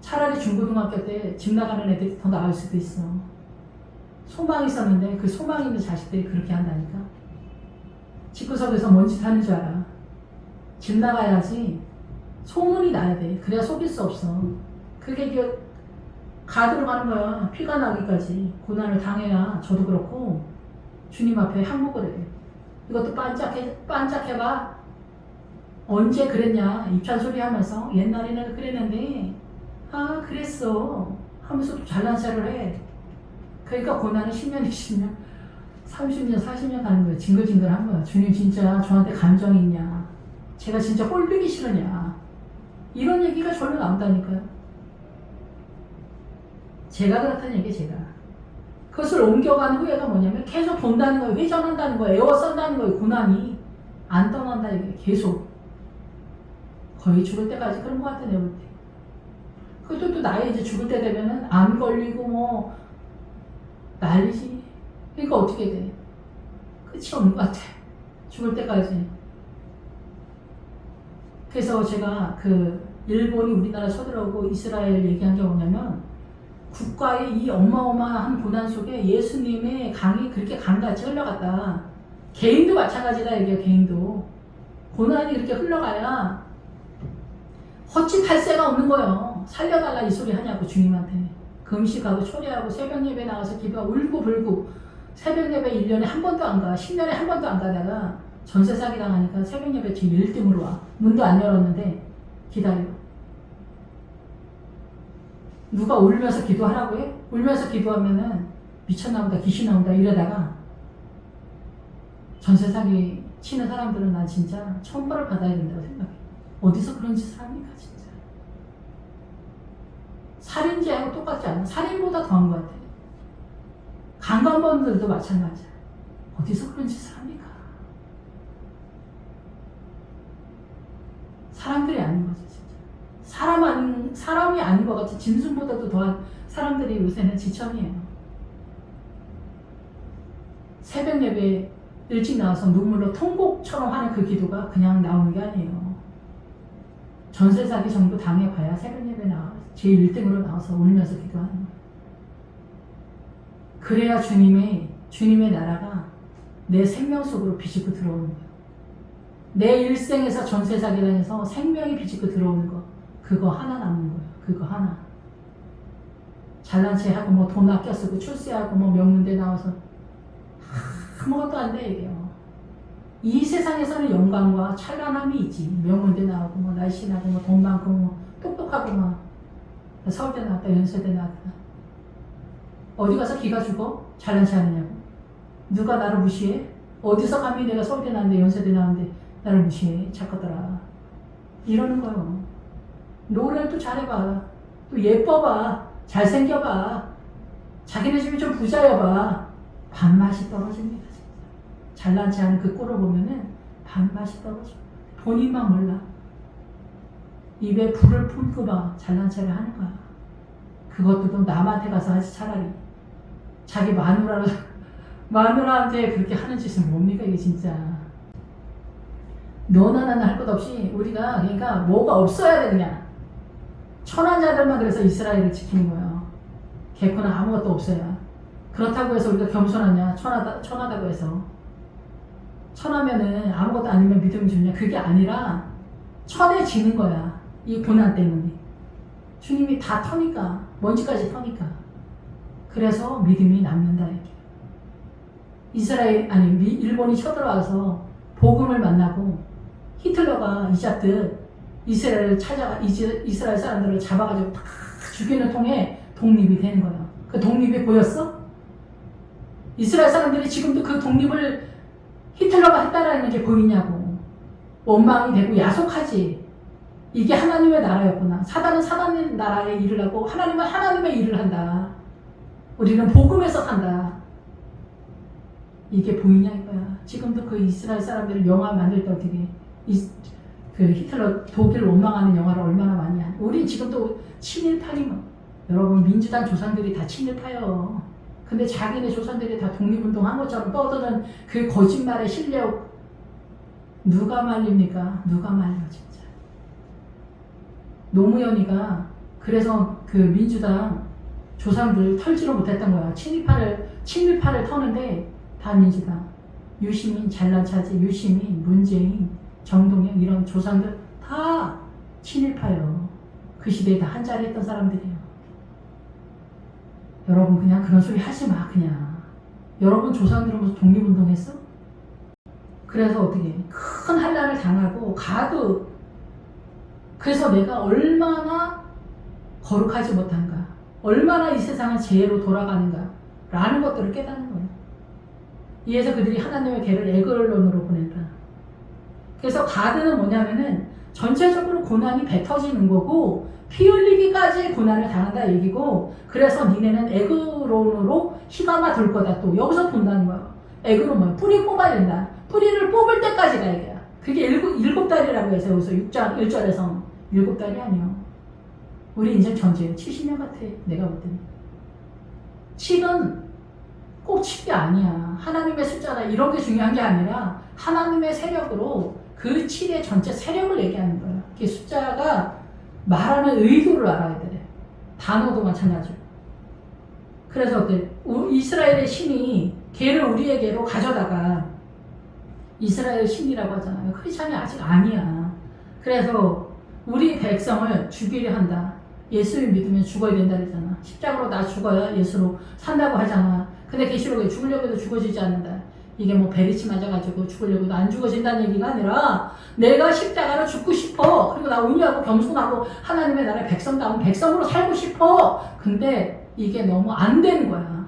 차라리 중고등학교 때 집 나가는 애들이 더 나을 수도 있어. 소망이 있었는데 그 소망 있는 자식들이 그렇게 한다니까. 집구석에서 뭔 짓 하는 줄 알아. 집 나가야지. 소문이 나야 돼. 그래야 속일 수 없어. 그게 가도록 하는 거야. 피가 나기까지 고난을 당해야 저도 그렇고 주님 앞에 항복을 해. 이것도 반짝해봐. 언제 그랬냐. 입찬 소리 하면서 옛날에는 그랬는데 그랬어 하면서 또 잘난 체를 해. 그러니까 고난은 10년, 20년, 30년, 40년 가는 거야. 징글징글한 거야. 주님 진짜 저한테 감정이 있냐. 제가 진짜 꼴보기 싫으냐. 이런 얘기가 절로 나온다니까요. 제가 그렇다는 얘기예요. 제가. 그것을 옮겨가는 후회가 뭐냐면 계속 본다는 거예요. 회전한다는 거예요. 애워싼다는 거예요. 고난이 안 떠난다 이게 계속. 거의 죽을 때까지 그런 것 같아 내가 볼 때. 그것도 또 나이 이제 죽을 때 되면은 암 걸리고 뭐 난리지. 그러니까 어떻게 돼? 끝이 없는 것 같아. 죽을 때까지. 그래서 제가 일본이 우리나라 쳐들어오고 이스라엘 얘기한 게 뭐냐면 국가의 이 어마어마한 고난 속에 예수님의 강이 그렇게 강같이 흘러갔다. 개인도 마찬가지다 얘기야. 개인도. 고난이 그렇게 흘러가야 헛짓할 새가 없는 거예요. 살려달라 이 소리 하냐고 주님한테. 금식하고 초래하고 새벽 예배 나가서 기도하고 울고 불고 새벽 예배 1년에 한 번도 안 가. 10년에 한 번도 안 가다가 전세 사기 당하니까 새벽 예배 지금 1등으로 와. 문도 안 열었는데 기다려. 누가 울면서 기도하라고 해? 울면서 기도하면은 미쳤나 보다, 귀신 나온다 이러다가 전세 사기 치는 사람들은 난 진짜 천벌을 받아야 된다고 생각해. 어디서 그런 짓을 합니까 진짜. 살인죄하고 똑같지 않아? 살인보다 더한 것 같아. 강간범들도 마찬가지야. 어디서 그런 짓을 합니까? 사람들이 아닌 거지 진짜. 사람이 아닌 것 같이 짐승보다도 더한 사람들이 요새는 지천이에요. 새벽 예배 일찍 나와서 눈물로 통곡처럼 하는 그 기도가 그냥 나오는 게 아니에요. 전세 사기 정도 당해봐야 새벽 예배 나와 제일 1등으로 나와서 울면서 기도하는 거예요. 그래야 주님의 나라가 내 생명 속으로 비집고 들어오는 거예요. 내 일생에서 전세 사기 당해서 생명이 비집고 들어오는 거, 그거 하나 남는 거예요. 그거 하나. 잘난 체 하고 뭐 돈 아껴 쓰고 출세하고 뭐 명문대 나와서 아무것도 안 돼 이게요. 이 세상에서는 영광과 찬란함이 있지. 명문대 나오고 뭐 날씬하고 뭐 돈 많고 뭐 똑똑하고 막 서울대 나왔다 연세대 나왔다. 어디 가서 기가 죽어? 잘난 체 하느냐고. 누가 나를 무시해? 어디서 감히 내가 서울대 나왔는데 연세대 나왔는데 나를 무시해? 작가들아. 이러는 거예요. 노래를 또 잘해봐. 또 예뻐봐. 잘생겨봐. 자기네 집이 좀 부자여봐. 밥맛이 떨어집니다. 진짜. 잘난 체 하는 그 꼴을 보면은 밥맛이 떨어져. 본인만 몰라. 입에 불을 품고 봐. 잘난 체를 하는 거야. 그것도 또 남한테 가서 하지 차라리. 자기 마누라한테 그렇게 하는 짓은 뭡니까 이게 진짜. 너나 나나 할 것 없이 우리가 그러니까 뭐가 없어야 돼 그냥. 천한 자들만 그래서 이스라엘을 지키는 거예요. 개코는 아무것도 없어야. 그렇다고 해서 우리가 겸손하냐? 천하다고 해서. 천하면은 아무것도 아니면 믿음이 좋냐? 그게 아니라 천해지는 거야. 이 고난 때문에. 주님이 다 터니까. 먼지까지 터니까. 그래서 믿음이 남는다 이렇게. 일본이 쳐들어와서 복음을 만나고 히틀러가 이잡듯 이스라엘 사람들을 잡아가지고 다 죽이는 통에 독립이 되는 거야. 그 독립이 보였어? 이스라엘 사람들이 지금도 그 독립을 히틀러가 했다라는 게 보이냐고. 원망이 되고 야속하지. 이게 하나님의 나라였구나. 사단은 사단의 나라의 일을 하고 하나님은 하나님의 일을 한다. 우리는 복음에서 산다. 이게 보이냐 이거야. 지금도 그 이스라엘 사람들을 영화 만들 때 어떻게 그 히틀러 독일을 원망하는 영화를 얼마나 많이 한. 우린 지금도 친일파이면 여러분 민주당 조상들이 다 친일파요. 근데 자기네 조상들이 다 독립운동한 것처럼 떠드는 그 거짓말의 실력 누가 말립니까? 누가 말려 진짜. 노무현이가 그래서 그 민주당 조상들 털지를 못했던 거야. 친일파를 터는데 다 민주당. 유시민, 잘난 차지, 유시민, 문재인, 정동영 이런 조상들 다 친일파예요. 그 시대에 다 한자리 했던 사람들이에요. 여러분 그냥 그런 소리 하지 마. 그냥 여러분 조상들은 무슨 독립운동했어? 그래서 어떻게 큰 한란을 당하고 가도 그래서 내가 얼마나 거룩하지 못한가, 얼마나 이 세상은 죄로 돌아가는가 라는 것들을 깨닫는 거예요. 이에서 그들이 하나님의 개를 에글론으로 보낸다. 그래서 가드는 뭐냐면은 전체적으로 고난이 뱉어지는 거고 피 흘리기까지 고난을 당한다 얘기고, 그래서 니네는 에그론으로 희가마 돌 거다. 또 여기서 본다는 거예요. 에그론 뭐야? 뿌리 뽑아야 된다. 뿌리를 뽑을 때까지가 얘기야. 그게 일곱 달이라고 해서 여기서 6장 1절에서 7달이 아니요. 우리 인생 전쟁 70년 같아. 내가 볼 때는. 7은 꼭 7이 아니야. 하나님의 숫자나 이런 게 중요한 게 아니라 하나님의 세력으로 그 7의 전체 세력을 얘기하는 거야. 그 숫자가 말하는 의도를 알아야 돼. 단어도 마찬가지고. 그래서 어때? 이스라엘의 신이 걔를 우리에게로 가져다가 이스라엘 신이라고 하잖아요. 크리스찬이 아직 아니야. 그래서 우리 백성을 죽이려 한다. 예수를 믿으면 죽어야 된다 그랬잖아. 십자가로 나 죽어야 예수로 산다고 하잖아. 근데 계시록에 죽으려고 해도 죽어지지 않는다. 이게 뭐 베리치 맞아가지고 죽으려고 해도 안 죽어진다는 얘기가 아니라 내가 십자가로 죽고 싶어. 그리고 나 온유하고 겸손하고 하나님의 나라의 백성다운 백성으로 살고 싶어. 근데 이게 너무 안 되는 거야.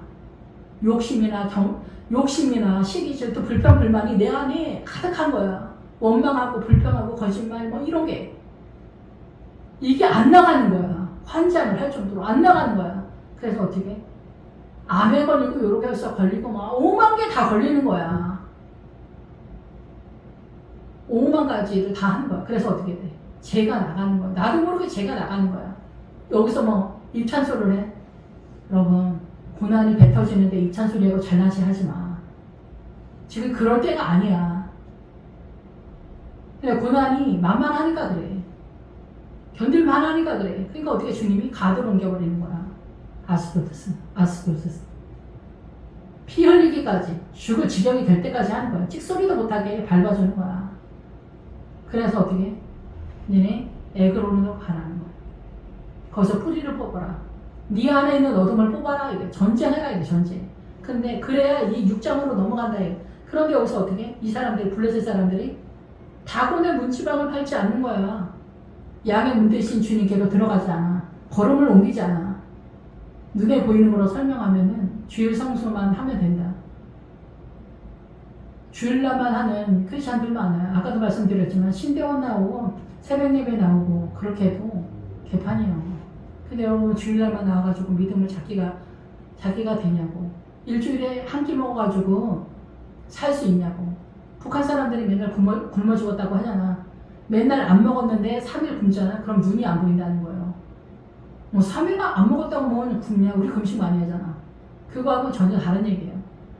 욕심이나 시기 질투 불평 불만이 내 안에 가득한 거야. 원망하고 불평하고 거짓말 뭐 이런 게 이게 안 나가는 거야. 환장을 할 정도로 안 나가는 거야. 그래서 어떻게 암에 걸리고 요렇게 해서 걸리고 막 5만 개 다 걸리는 거야. 5만 가지를 다 하는 거야. 그래서 어떻게 돼? 죄가 나가는 거야. 나도 모르게 죄가 나가는 거야. 여기서 뭐 입찬소를 해. 여러분 고난이 뱉어지는데 입찬소리하고 잘난시 하지 마. 지금 그럴 때가 아니야. 근데 고난이 만만하니까 그래. 견딜만하니까 그래. 그러니까 어떻게 주님이 가드로 옮겨버리는 거야. 아스토스. 피 흘리기까지 죽을 지경이 될 때까지 하는 거야. 찍소리도 못하게 밟아주는 거야. 그래서 어떻게 니네 에그론으로 가라는 거야. 거기서 뿌리를 뽑아라. 네 안에 있는 어둠을 뽑아라. 이게 전쟁해라. 이게 전쟁. 근데 그래야 이 6장으로 넘어간다. 이게. 그런데 여기서 어떻게 이 사람들이 블레셋 사람들이 다곤의 문지방을 밟지 않는 거야. 양의 문 대신 주님께로 들어가지 않아. 걸음을 옮기지 않아. 눈에 보이는 거로 설명하면은 주일 성수만 하면 된다. 주일날만 하는 크리스찬들 많아요. 아까도 말씀드렸지만 신대원 나오고 새벽 예배 나오고 그렇게 해도 개판이에요. 근데 여러분 주일날만 나와가지고 믿음을 자기가 되냐고. 일주일에 한 끼 먹어가지고 살 수 있냐고. 북한 사람들이 맨날 굶어 죽었다고 하잖아. 맨날 안 먹었는데 3일 굶잖아. 그럼 눈이 안 보인다는 거예요. 뭐 3일 안 먹었다고 뭐 굶냐. 우리 금식 많이 하잖아. 그거하고 전혀 다른 얘기예요.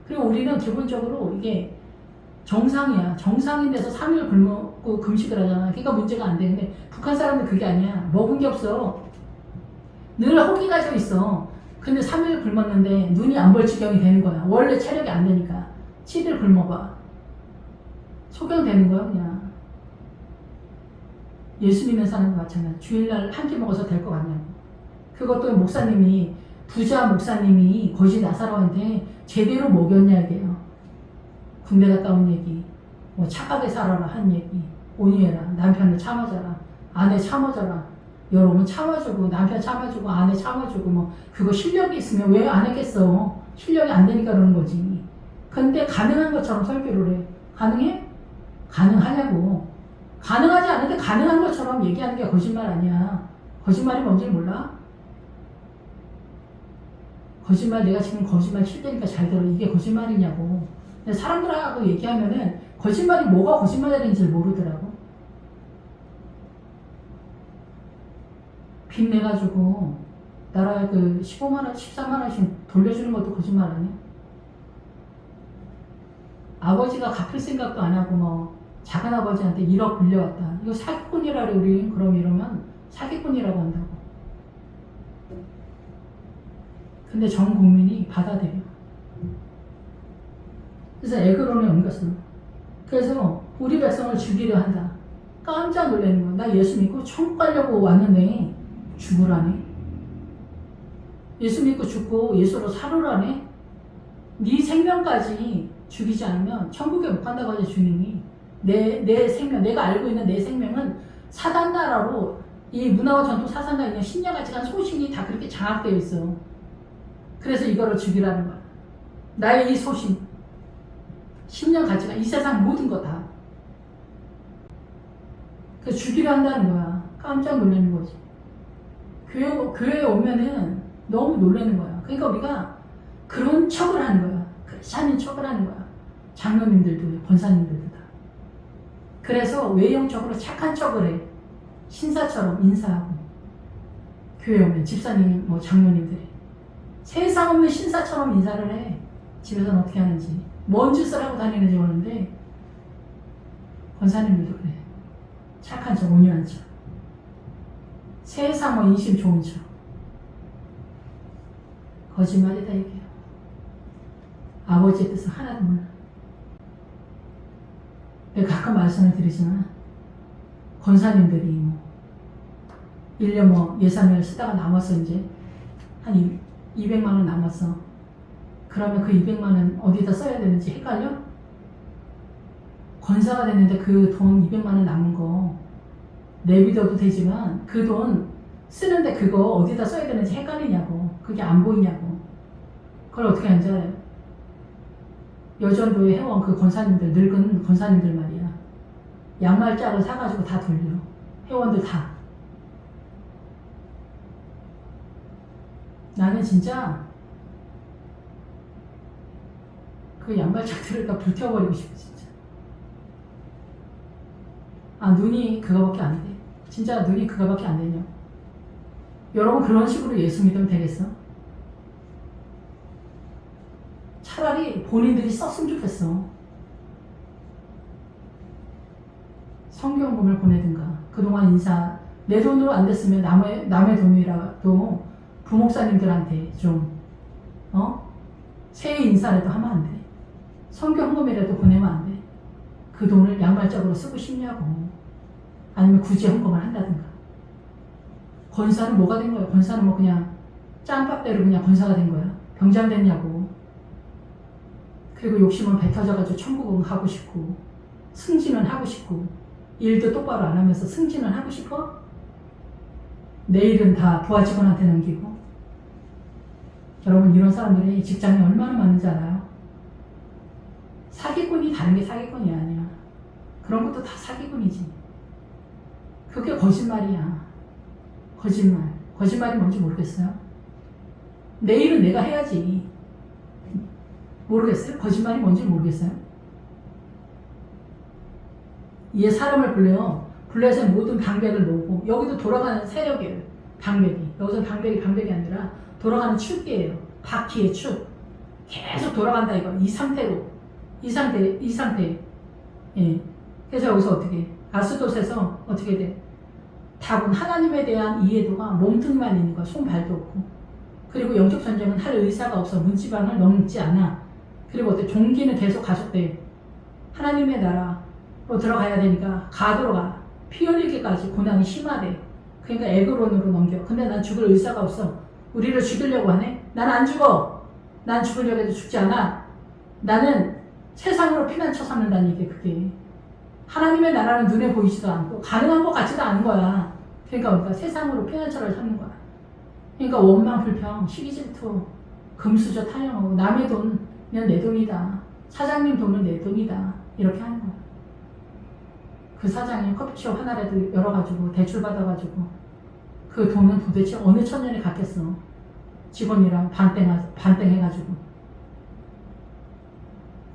그리고 우리는 기본적으로 이게 정상이야. 정상인데서 3일 굶고 금식을 하잖아. 그러니까 문제가 안 되는데 북한 사람들 그게 아니야. 먹은 게 없어. 늘 허기가 져 있어. 근데 3일 굶었는데 눈이 안 볼 지경이 되는 거야. 원래 체력이 안 되니까. 7일 굶어봐. 소경되는 거야 그냥. 예수 믿는 사람과 마찬가지. 주일날 한 끼 먹어서 될 것 같냐고. 그것도 부자 목사님이 거짓 나사로한테 제대로 먹였냐 이게요. 군대 갔다 온 얘기, 뭐 착하게 살아라 한 얘기, 온유해라, 남편을 참아줘라, 아내 참아줘라. 여러분 참아주고 남편 참아주고 아내 참아주고 뭐 그거 실력이 있으면 왜 안 했겠어. 실력이 안 되니까 그러는 거지. 근데 가능한 것처럼 설교를 해. 가능해? 가능하냐고. 가능하지 않은데 가능한 것처럼 얘기하는 게 거짓말 아니야. 거짓말이 뭔지 몰라? 거짓말 내가 지금 거짓말 칠 테니까 잘 들어. 이게 거짓말이냐고. 근데 사람들하고 얘기하면은 거짓말이 뭐가 거짓말인지 모르더라고. 빚 내가지고 나라에 그 15만원, 14만원씩 돌려주는 것도 거짓말 아니야? 아버지가 갚을 생각도 안 하고 뭐 작은 아버지한테 1억 빌려왔다. 이거 사기꾼이라래 우리. 그럼 이러면 사기꾼이라고 한다고. 근데 전 국민이 받아들여. 그래서 에그론에 옮겼어. 그래서 우리 백성을 죽이려 한다. 깜짝 놀라는 거야. 나 예수 믿고 천국 가려고 왔는데 죽으라네. 예수 믿고 죽고 예수로 살으라네. 네 생명까지 죽이지 않으면 천국에 못 간다고 하지. 주님이 내 생명, 내가 알고 있는 내 생명은 사단 나라로, 이 문화와 전통 사상가 있는 신념가치관 소신이 다 그렇게 장악되어 있어. 그래서 이거를 죽이라는 거야. 나의 이 소신, 신념 가치관, 이 세상 모든 거 다. 그래서 죽이려 한다는 거야. 깜짝 놀라는 거지. 교회에 오면은 너무 놀라는 거야. 그러니까 우리가 그런 척을 하는 거야. 크리스찬인 척을 하는 거야. 장로님들도, 권사님들도 다. 그래서 외형적으로 착한 척을 해. 신사처럼 인사하고. 교회 오면 집사님, 뭐 장로님들이 세상 없는 신사처럼 인사를 해. 집에서는 어떻게 하는지, 뭔 짓을 하고 다니는지 모르는데 권사님들도 그래. 착한 척, 온유한 척, 세상 인심 좋은 척. 거짓말이다 이게요. 아버지의 뜻은 하나도 몰라. 내가 가끔 말씀을 드리지만 권사님들이 뭐 1년 뭐 예산을 쓰다가 남았어. 이제 한 200만 원 남았어. 그러면 그 200만 원 어디다 써야 되는지 헷갈려? 권사가 됐는데 그 돈 200만 원 남은 거 내비둬도 되지만 그 돈 쓰는데 그거 어디다 써야 되는지 헷갈리냐고. 그게 안 보이냐고. 그걸 어떻게 하는지 알아요? 여전도에 해온 그 권사님들, 늙은 권사님들 말이야. 양말짝을 사가지고 다 돌려. 회원들 다. 나는 진짜 그 양말짝들을 다 불태워버리고 싶어 진짜. 아, 눈이 그거밖에 안 돼. 진짜 눈이 그거밖에 안 되냐. 여러분 그런 식으로 예수 믿으면 되겠어? 차라리 본인들이 썼으면 좋겠어. 성경금을 보내든가. 그동안 인사, 내 돈으로 안 됐으면 남의 돈이라도 부목사님들한테 좀 새해 인사라도 하면 안 돼. 성경금이라도 보내면 안 돼. 그 돈을 양발적으로 쓰고 싶냐고. 아니면 굳이 헌금을 한다든가. 권사는 뭐가 된 거야? 권사는 뭐 그냥 짬밥대로 그냥 권사가 된 거야? 병장 됐냐고. 그리고 욕심은 배 터져가지고 천국은 가고 싶고 승진은 하고 싶고 일도 똑바로 안 하면서 승진은 하고 싶어? 내일은 다 부하 직원한테 넘기고. 여러분 이런 사람들이 직장에 얼마나 많은지 알아요? 사기꾼이 다른 게 사기꾼이 아니야. 그런 것도 다 사기꾼이지. 그게 거짓말이야. 거짓말. 거짓말이 뭔지 모르겠어요? 내일은 내가 해야지. 모르겠어요? 거짓말이 뭔지 모르겠어요? 이에 사람을 불러서 모든 방백을 모으고, 여기도 돌아가는 세력이에요. 방백이. 여기서는 방백이 아니라 돌아가는 축이에요. 바퀴의 축. 계속 돌아간다 이거. 이 상태. 예. 그래서 여기서 어떻게 해? 아스돗에서 어떻게 돼? 답은 하나님에 대한 이해도가 몸뚱이만 있는 거야. 손, 발도 없고. 그리고 영적 전쟁은 할 의사가 없어. 문지방을 넘지 않아. 그리고 어때? 종기는 계속 가속돼. 하나님의 나라로 들어가야 되니까 가도록 가. 피 흘리기까지 고난이 심하대. 그러니까 에그론으로 넘겨. 근데 난 죽을 의사가 없어. 우리를 죽이려고 하네? 난 안 죽어. 난 죽으려고 해도 죽지 않아. 나는 세상으로 피난처 삼는다는 얘기야, 그게. 하나님의 나라는 눈에 보이지도 않고 가능한 것 같지도 않은 거야. 그러니까 세상으로 피난처를 삼는 거야. 그러니까 원망, 불평, 시기 질투, 금수저 타령하고 남의 돈은 내 돈이다. 사장님 돈은 내 돈이다. 이렇게 하는 거야. 그 사장이 커피숍 하나라도 열어가지고 대출 받아가지고 그 돈은 도대체 어느 천년에 갔겠어. 직원이랑 반땡해가지고.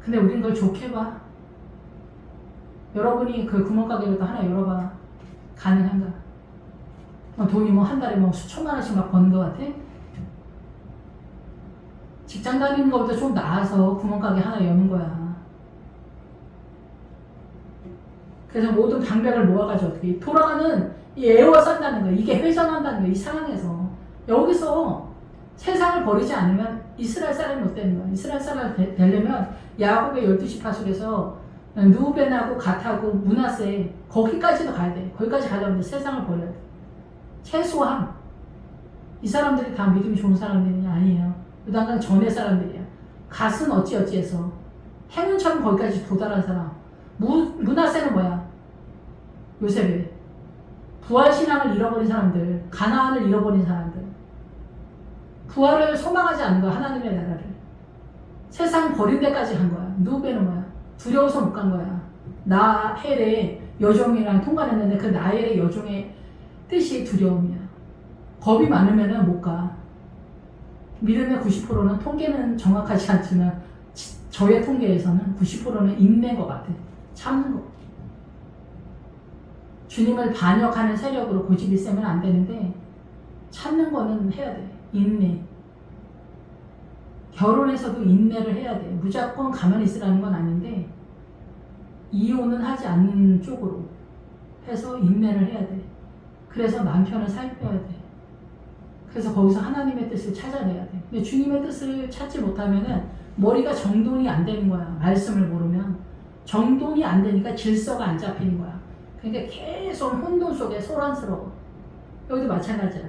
근데 우린 그걸 좋게 봐. 여러분이 그 구멍가게라도 하나 열어봐. 가능한가? 돈이 뭐 한 달에 뭐 수천만 원씩 막 버는 것 같아? 직장 다니는 것보다 좀 나아서 구멍가게 하나 여는 거야. 그래서 모든 방백을 모아가지고 어떻게 돌아가는 이 애워 싼다는 거야. 이게 회전한다는 거야. 이 상황에서. 여기서 세상을 버리지 않으면 이스라엘 사람이 못 되는 거야. 이스라엘 사람이 되려면 야곱의 12지 파수에서 누벤하고 갓하고 므낫세 거기까지도 가야 돼. 거기까지 가려면 세상을 버려야 돼. 최소한 이 사람들이 다 믿음이 좋은 사람들이 아니에요. 유단강 전의 사람들이야. 갓은 어찌어찌해서 행운처럼 거기까지 도달한 사람. 므낫세는 뭐야? 요셉이 부활신앙을 잃어버린 사람들, 가나안을 잃어버린 사람들, 부활을 소망하지 않는 거야. 하나님의 나라를. 세상 버린 데까지 간 거야. 누벤은 뭐야? 두려워서 못 간 거야. 나헬의 여종이랑 통관했는데 그 나헬의 여종의 뜻이 두려움이야. 겁이 많으면 못 가. 믿음의 90%는 통계는 정확하지 않지만 저의 통계에서는 90%는 인내인 것 같아. 참는 거. 주님을 반역하는 세력으로 고집이 세면 안 되는데 참는 거는 해야 돼. 인내. 결혼에서도 인내를 해야 돼. 무조건 가만히 있으라는 건 아닌데 이혼은 하지 않는 쪽으로 해서 인내를 해야 돼. 그래서 남편을 살펴야 돼. 그래서 거기서 하나님의 뜻을 찾아내야 돼. 근데 주님의 뜻을 찾지 못하면은 머리가 정돈이 안 되는 거야. 말씀을 모르면. 정돈이 안 되니까 질서가 안 잡히는 거야. 그러니까 계속 혼돈 속에 소란스러워. 여기도 마찬가지야.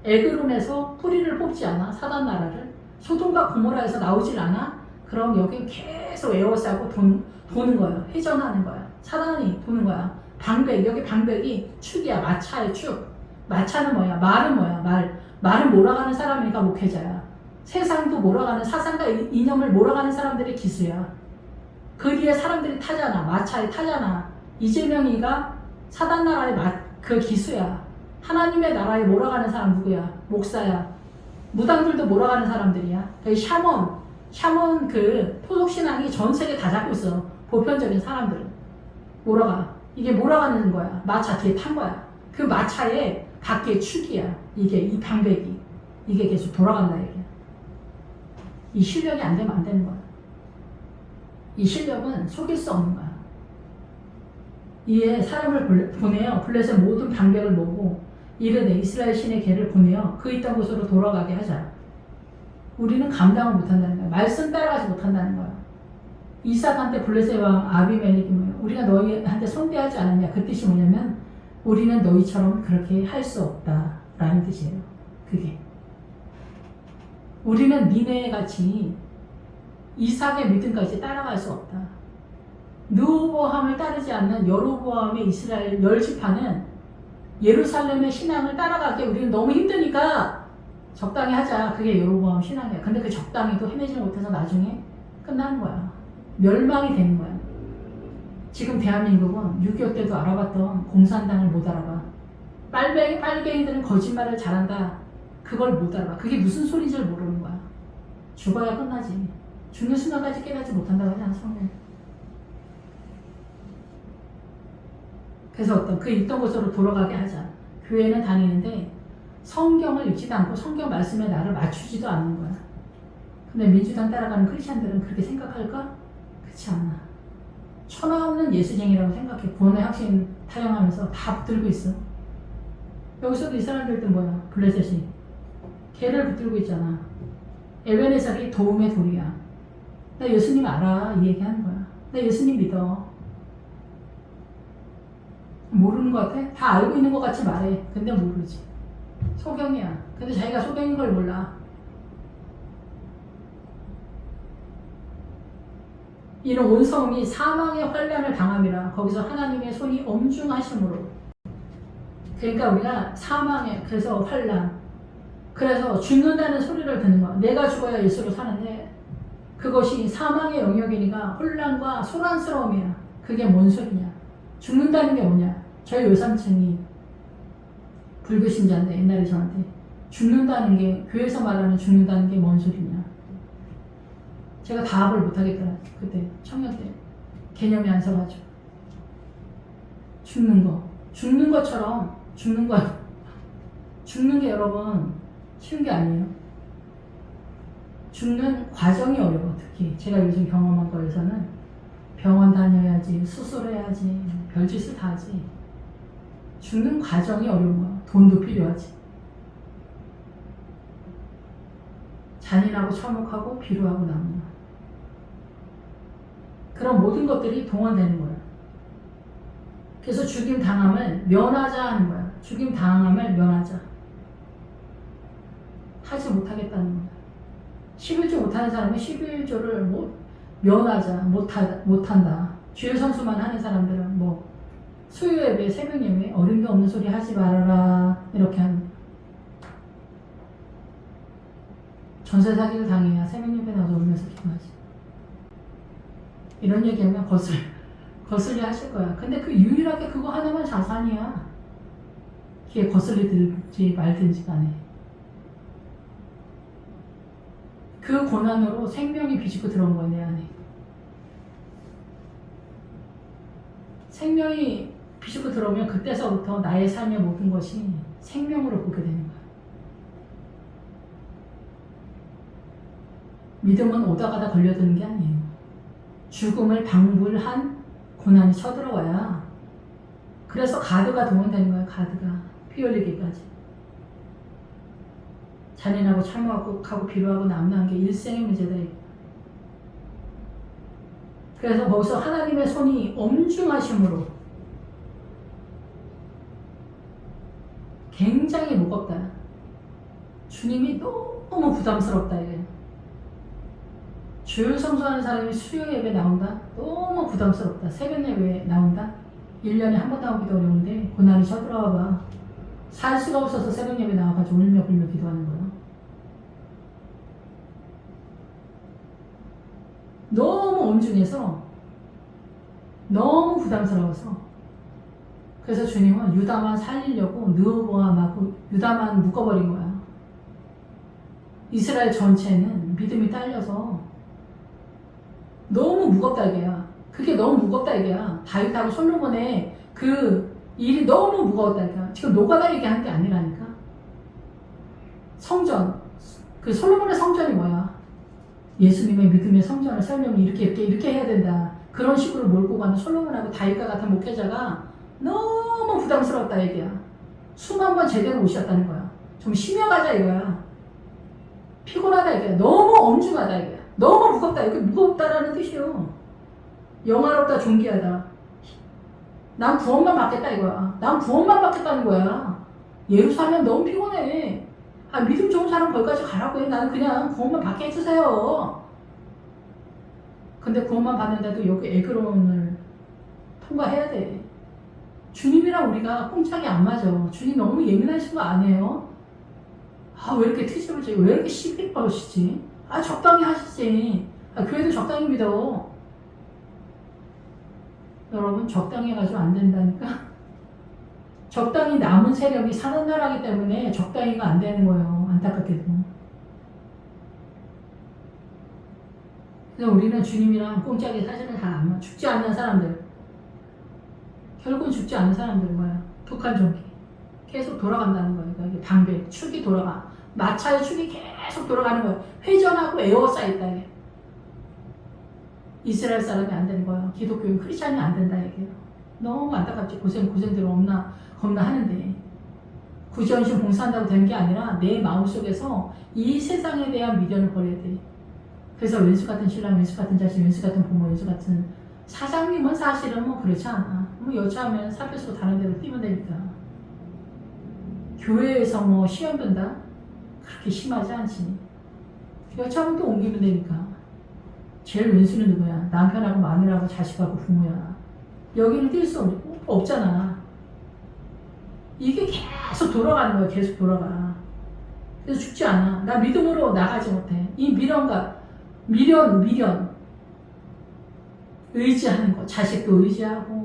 에그론에서 뿌리를 뽑지 않아? 사단 나라를. 소돔과 고모라에서 나오질 않아? 그럼 여기 계속 에워싸고 도는 거야. 회전하는 거야. 사단이 도는 거야. 방백, 여기 방백이 축이야. 마차의 축. 마차는 뭐야? 말은 뭐야? 말은 몰아가는 사람이니까 목회자야. 세상도 몰아가는, 사상과 이념을 몰아가는 사람들이 기수야. 그 뒤에 사람들이 타잖아. 마차에 타잖아. 이재명이가 사단 나라의 그 기수야. 하나님의 나라에 몰아가는 사람 누구야? 목사야. 무당들도 몰아가는 사람들이야. 그 샤먼 그 토속신앙이 전 세계 다 잡고 있어. 보편적인 사람들은. 몰아가. 이게 몰아가는 거야. 마차 뒤에 탄 거야. 그 마차에 밖에 축이야. 이게 이 방백이. 이게 계속 돌아간다 얘기야. 이 실력이 안 되면 안 되는 거야. 이 실력은 속일 수 없는 거야. 이에 사람을 보내어 블레셋 모든 방백을 모으고 이르되 이스라엘 신의 개를 보내어 그 있던 곳으로 돌아가게 하자. 우리는 감당을 못한다는 거야. 말씀 따라가지 못한다는 거야. 이삭한테 블레셋 왕 아비멜렉이 뭐예요? 우리가 너희한테 선대하지 않았냐. 그 뜻이 뭐냐면 우리는 너희처럼 그렇게 할 수 없다 라는 뜻이에요. 그게 우리는 니네같이 이삭의 믿음까지 따라갈 수 없다. 르호보암을 따르지 않는 여로보암의 이스라엘 10지파는 예루살렘의 신앙을 따라가기에 우리는 너무 힘드니까 적당히 하자. 그게 여로보암 신앙이야. 근데 그 적당히도 해내지 못해서 나중에 끝나는 거야. 멸망이 되는 거야. 지금 대한민국은 6.25 때도 알아봤던 공산당을 못 알아봐. 빨갱이들은 거짓말을 잘한다. 그걸 못 알아봐. 그게 무슨 소리인지를 모르는 거야. 죽어야 끝나지. 죽는 순간까지 깨닫지 못한다고 하잖아, 성경. 그래서 그 있던 곳으로 돌아가게 하자. 교회는 다니는데 성경을 읽지도 않고 성경 말씀에 나를 맞추지도 않는 거야. 근데 민주당 따라가는 크리스찬들은 그렇게 생각할까? 그렇지 않아. 천하 없는 예수쟁이라고 생각해. 구원의 확신 타령하면서 다 붙들고 있어. 여기서도 이 사람들도 뭐야? 블레셋이 개를 붙들고 있잖아. 에베네셀이 도움의 돌이야. 나 예수님 알아. 이 얘기하는 거야. 나 예수님 믿어. 모르는 것 같아? 다 알고 있는 것 같이 말해. 근데 모르지. 소경이야. 근데 자기가 소경인 걸 몰라. 이는 온 성이 사망의 환난을 당함이라. 거기서 하나님의 손이 엄중하심으로. 그러니까 우리가 사망에, 그래서 환난, 그래서 죽는다는 소리를 듣는 거야. 내가 죽어야 예수로 사는데 그것이 사망의 영역이니까 혼란과 소란스러움이야. 그게 뭔 소리냐? 죽는다는 게 뭐냐? 저희 외삼촌이 불교 신자인데 옛날에 저한테 죽는다는 게, 교회에서 말하는 죽는다는 게 뭔 소리냐? 제가 답을 못하겠더라. 그때 청년 때 개념이 안 서가지고. 죽는 것처럼 죽는 거야. 죽는 게 여러분 쉬운 게 아니에요. 죽는 과정이 어려워. 특히 제가 요즘 경험한 거에서는 병원 다녀야지, 수술해야지, 별짓을 다 하지. 죽는 과정이 어려운 거야. 돈도 필요하지. 잔인하고 참혹하고 비루하고 남는 그런 모든 것들이 동원되는 거예요. 그래서 죽임 당함을 면하자 하는 거야. 죽임 당함을 면하자. 하지 못하겠다는 거야. 11조 못하는 사람은 11조를 면하자. 못한다. 주일 성수만 하는 사람들은 수요 예배, 새벽 예배, 어림도 없는 소리 하지 말아라. 이렇게 하는 거야. 전세 사기를 당해야 새벽 예배 나와서 울면서 기도하지. 이런 얘기하면 거슬려 하실 거야. 근데 유일하게 그거 하나만 자산이야. 그게 거슬리든지 말든지 간에. 그 고난으로 생명이 비집고 들어온 거야, 내 안에. 생명이 비집고 들어오면 그때서부터 나의 삶의 모든 것이 생명으로 보게 되는 거야. 믿음은 오다 가다 걸려드는 게 아니에요. 죽음을 방불한 고난이 쳐들어와야. 그래서 가드가 동원되는 거야, 가드가. 피 흘리기까지. 잔인하고 참혹하고 비루하고 남는 게 일생의 문제다. 그래서 거기서 하나님의 손이 엄중하심으로 굉장히 무겁다. 주님이 너무 부담스럽다. 이게. 주일 성수하는 사람이 수요 예배 나온다? 너무 부담스럽다. 새벽 예배 나온다? 1년에 한 번 나오기도 어려운데 고난이 쳐들어와 봐. 살 수가 없어서 새벽 예배 나와가지고 울며 불며 기도하는 거야. 너무 엄중해서 너무 부담스러워서 그래서 주님은 유다만 살리려고 느호보암하고 유다만 묶어버린 거야. 이스라엘 전체는 믿음이 딸려서 너무 무겁다 이게야. 그게 너무 무겁다 이게야. 다윗하고 솔로몬의 그 일이 너무 무거웠다 이게야. 지금 노가다 얘기하는 게 아니라니까. 성전, 그 솔로몬의 성전이 뭐야? 예수님의 믿음의 성전을 설명이 이렇게 해야 된다. 그런 식으로 몰고 가는 솔로몬하고 다윗과 같은 목회자가 너무 부담스러웠다 얘기야. 수만 번 제대로 오셨다는 거야. 좀 쉬며가자 이거야. 피곤하다 이거야. 너무 엄중하다 이거야. 너무 무겁다. 이게 무겁다라는 뜻이요. 영화롭다, 존귀하다. 난 구원만 받겠다 이거야. 난 구원만 받겠다는 거야. 예루살렘 너무 피곤해. 믿음 좋은 사람 거기까지 가라고 해. 나는 그냥 구원만 받게 해주세요. 근데 구원만 받는데도 여기 에그론을 통과해야 돼. 주님이랑 우리가 꼼짝이 안 맞아. 주님 너무 예민하신 거 아니에요? 왜 이렇게 트집을 지고 왜 이렇게 시비 버시지? 적당히 하시지. 교회도 적당히 믿어. 여러분 적당히 해가지고 안 된다니까. 적당히 남은 세력이 사는 나라기 때문에 적당히가 안 되는 거예요. 안타깝게도. 그래서 우리는 주님이랑 꽁짝이 사실은 다 안 맞아. 죽지 않는 사람들. 결국은 죽지 않는 사람들은 뭐야? 독한 종기. 계속 돌아간다는 거예요. 그러니까 이게 방배, 축이 돌아가. 마차의 축이 계속 돌아가는 거예요. 회전하고 에워싸있다. 이게. 이스라엘 사람이 안 되는 거예요. 기독교인 크리스찬이 안 된다. 이게요. 너무 안타깝지. 고생들 겁나 하는데. 구전심 봉사한다고 되는 게 아니라 내 마음속에서 이 세상에 대한 미련을 버려야 돼. 그래서 왼수 같은 신랑, 왼수 같은 자식, 왼수 같은 부모, 왼수 같은 사장님은 사실은 그렇지 않아. 여차하면 사표 쓰고 다른 데로 뛰면 되니까. 교회에서 시험 본다? 그렇게 심하지 않지. 여차하면 또 옮기면 되니까. 제일 왼수는 누구야? 남편하고 마누라하고 자식하고 부모야. 여기는 뛸 수 없잖아. 이게 계속 돌아가는 거야. 계속 돌아가. 그래서 죽지 않아. 나 믿음으로 나가지 못해. 이 미련. 의지하는 거. 자식도 의지하고.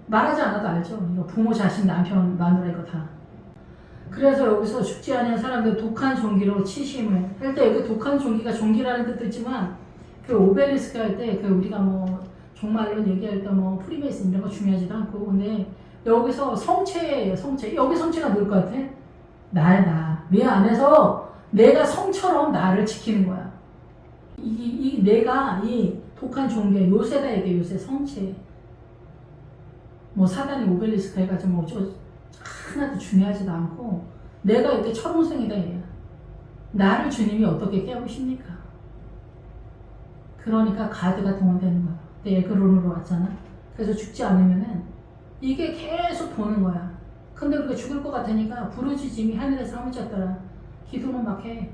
말하지 않아도 알죠. 이거 부모, 자식, 남편, 마누라 이거 다. 그래서 여기서 죽지 않은 사람들 독한 종기로 치심을 할 때 여기 독한 종기가 종기라는 뜻도 있지만 그 오벨리스크 할 때 우리가 종말론 얘기할 때 프리메이슨 이런 거 중요하지도 않고 근데 여기서 성체예요. 성체. 여기 성체가 누굴 것 같아? 나. 내 안에서 내가 성처럼 나를 지키는 거야. 내가 이 독한 종기 요새다 얘기해. 요새 성체. 사단이 오벨리스크 해가지고 하나도 중요하지도 않고 내가 이렇게 철옹생이다 얘야. 나를 주님이 어떻게 깨우십니까? 그러니까 가드가 동원되는 거야. 내 에그론으로 왔잖아. 그래서 죽지 않으면은 이게 계속 도는 거야. 근데 그렇게 죽을 것 같으니까 부르짖음이 하늘에서 사무쳤더라. 기도는 막 해.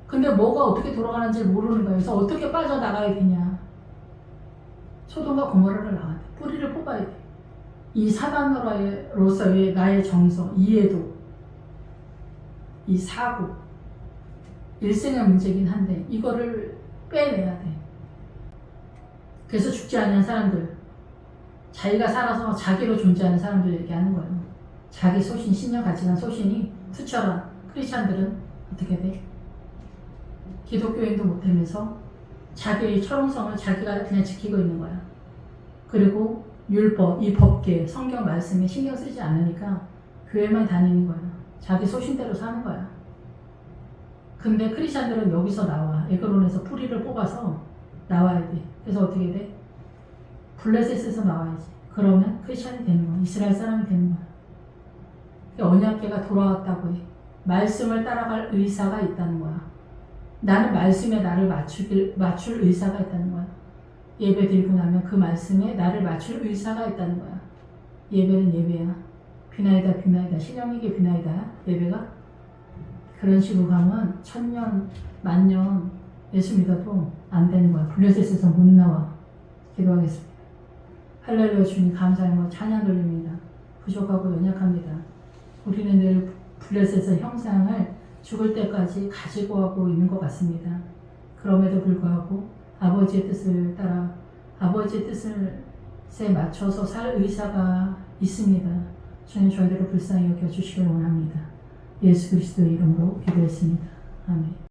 근데 뭐가 어떻게 돌아가는지 모르는 거야. 그래서 어떻게 빠져나가야 되냐. 소돔과 고모라를 나가야 돼. 뿌리를 뽑아야 돼. 이 사단으로서의 나의 정서, 이해도, 이 사고, 일생의 문제긴 한데 이거를 빼내야 돼. 그래서 죽지 않는 사람들, 자기가 살아서 자기로 존재하는 사람들 얘기하는 거예요. 자기 소신, 신념 가치관 소신이 투철한 크리스찬들은 어떻게 돼? 기독교인도 못하면서 자기의 철옹성을 자기가 그냥 지키고 있는 거야. 그리고 율법, 이 법계, 성경 말씀에 신경 쓰지 않으니까 교회만 다니는 거야. 자기 소신대로 사는 거야. 근데 크리스찬들은 여기서 나와. 에그론에서 뿌리를 뽑아서 나와야 돼. 그래서 어떻게 돼? 블레셋에서 나와야지. 그러면 크리스찬이 되는 거야. 이스라엘 사람이 되는 거야. 언약궤가 돌아왔다고 해. 말씀을 따라갈 의사가 있다는 거야. 나는 말씀에 나를 맞출 의사가 있다는 거야. 예배 드리고 나면 그 말씀에 나를 맞출 의사가 있다는 거야. 예배는 예배야. 비나이다 비나이다. 신령이게 비나이다. 예배가 그런 식으로 가면 천년 만년 예수 믿어도 안 되는 거야. 블레셋에서 못 나와. 기도하겠습니다. 할렐루야. 주님 감사하며 찬양 돌립니다. 부족하고 연약합니다. 우리는 늘 블레셋의 형상을 죽을 때까지 가지고 하고 있는 것 같습니다. 그럼에도 불구하고 아버지의 뜻을 따라 아버지의 뜻에 맞춰서 살 의사가 있습니다. 주님 저희들을 불쌍히 여겨주시길 원합니다. 예수 그리스도의 이름으로 기도했습니다. 아멘.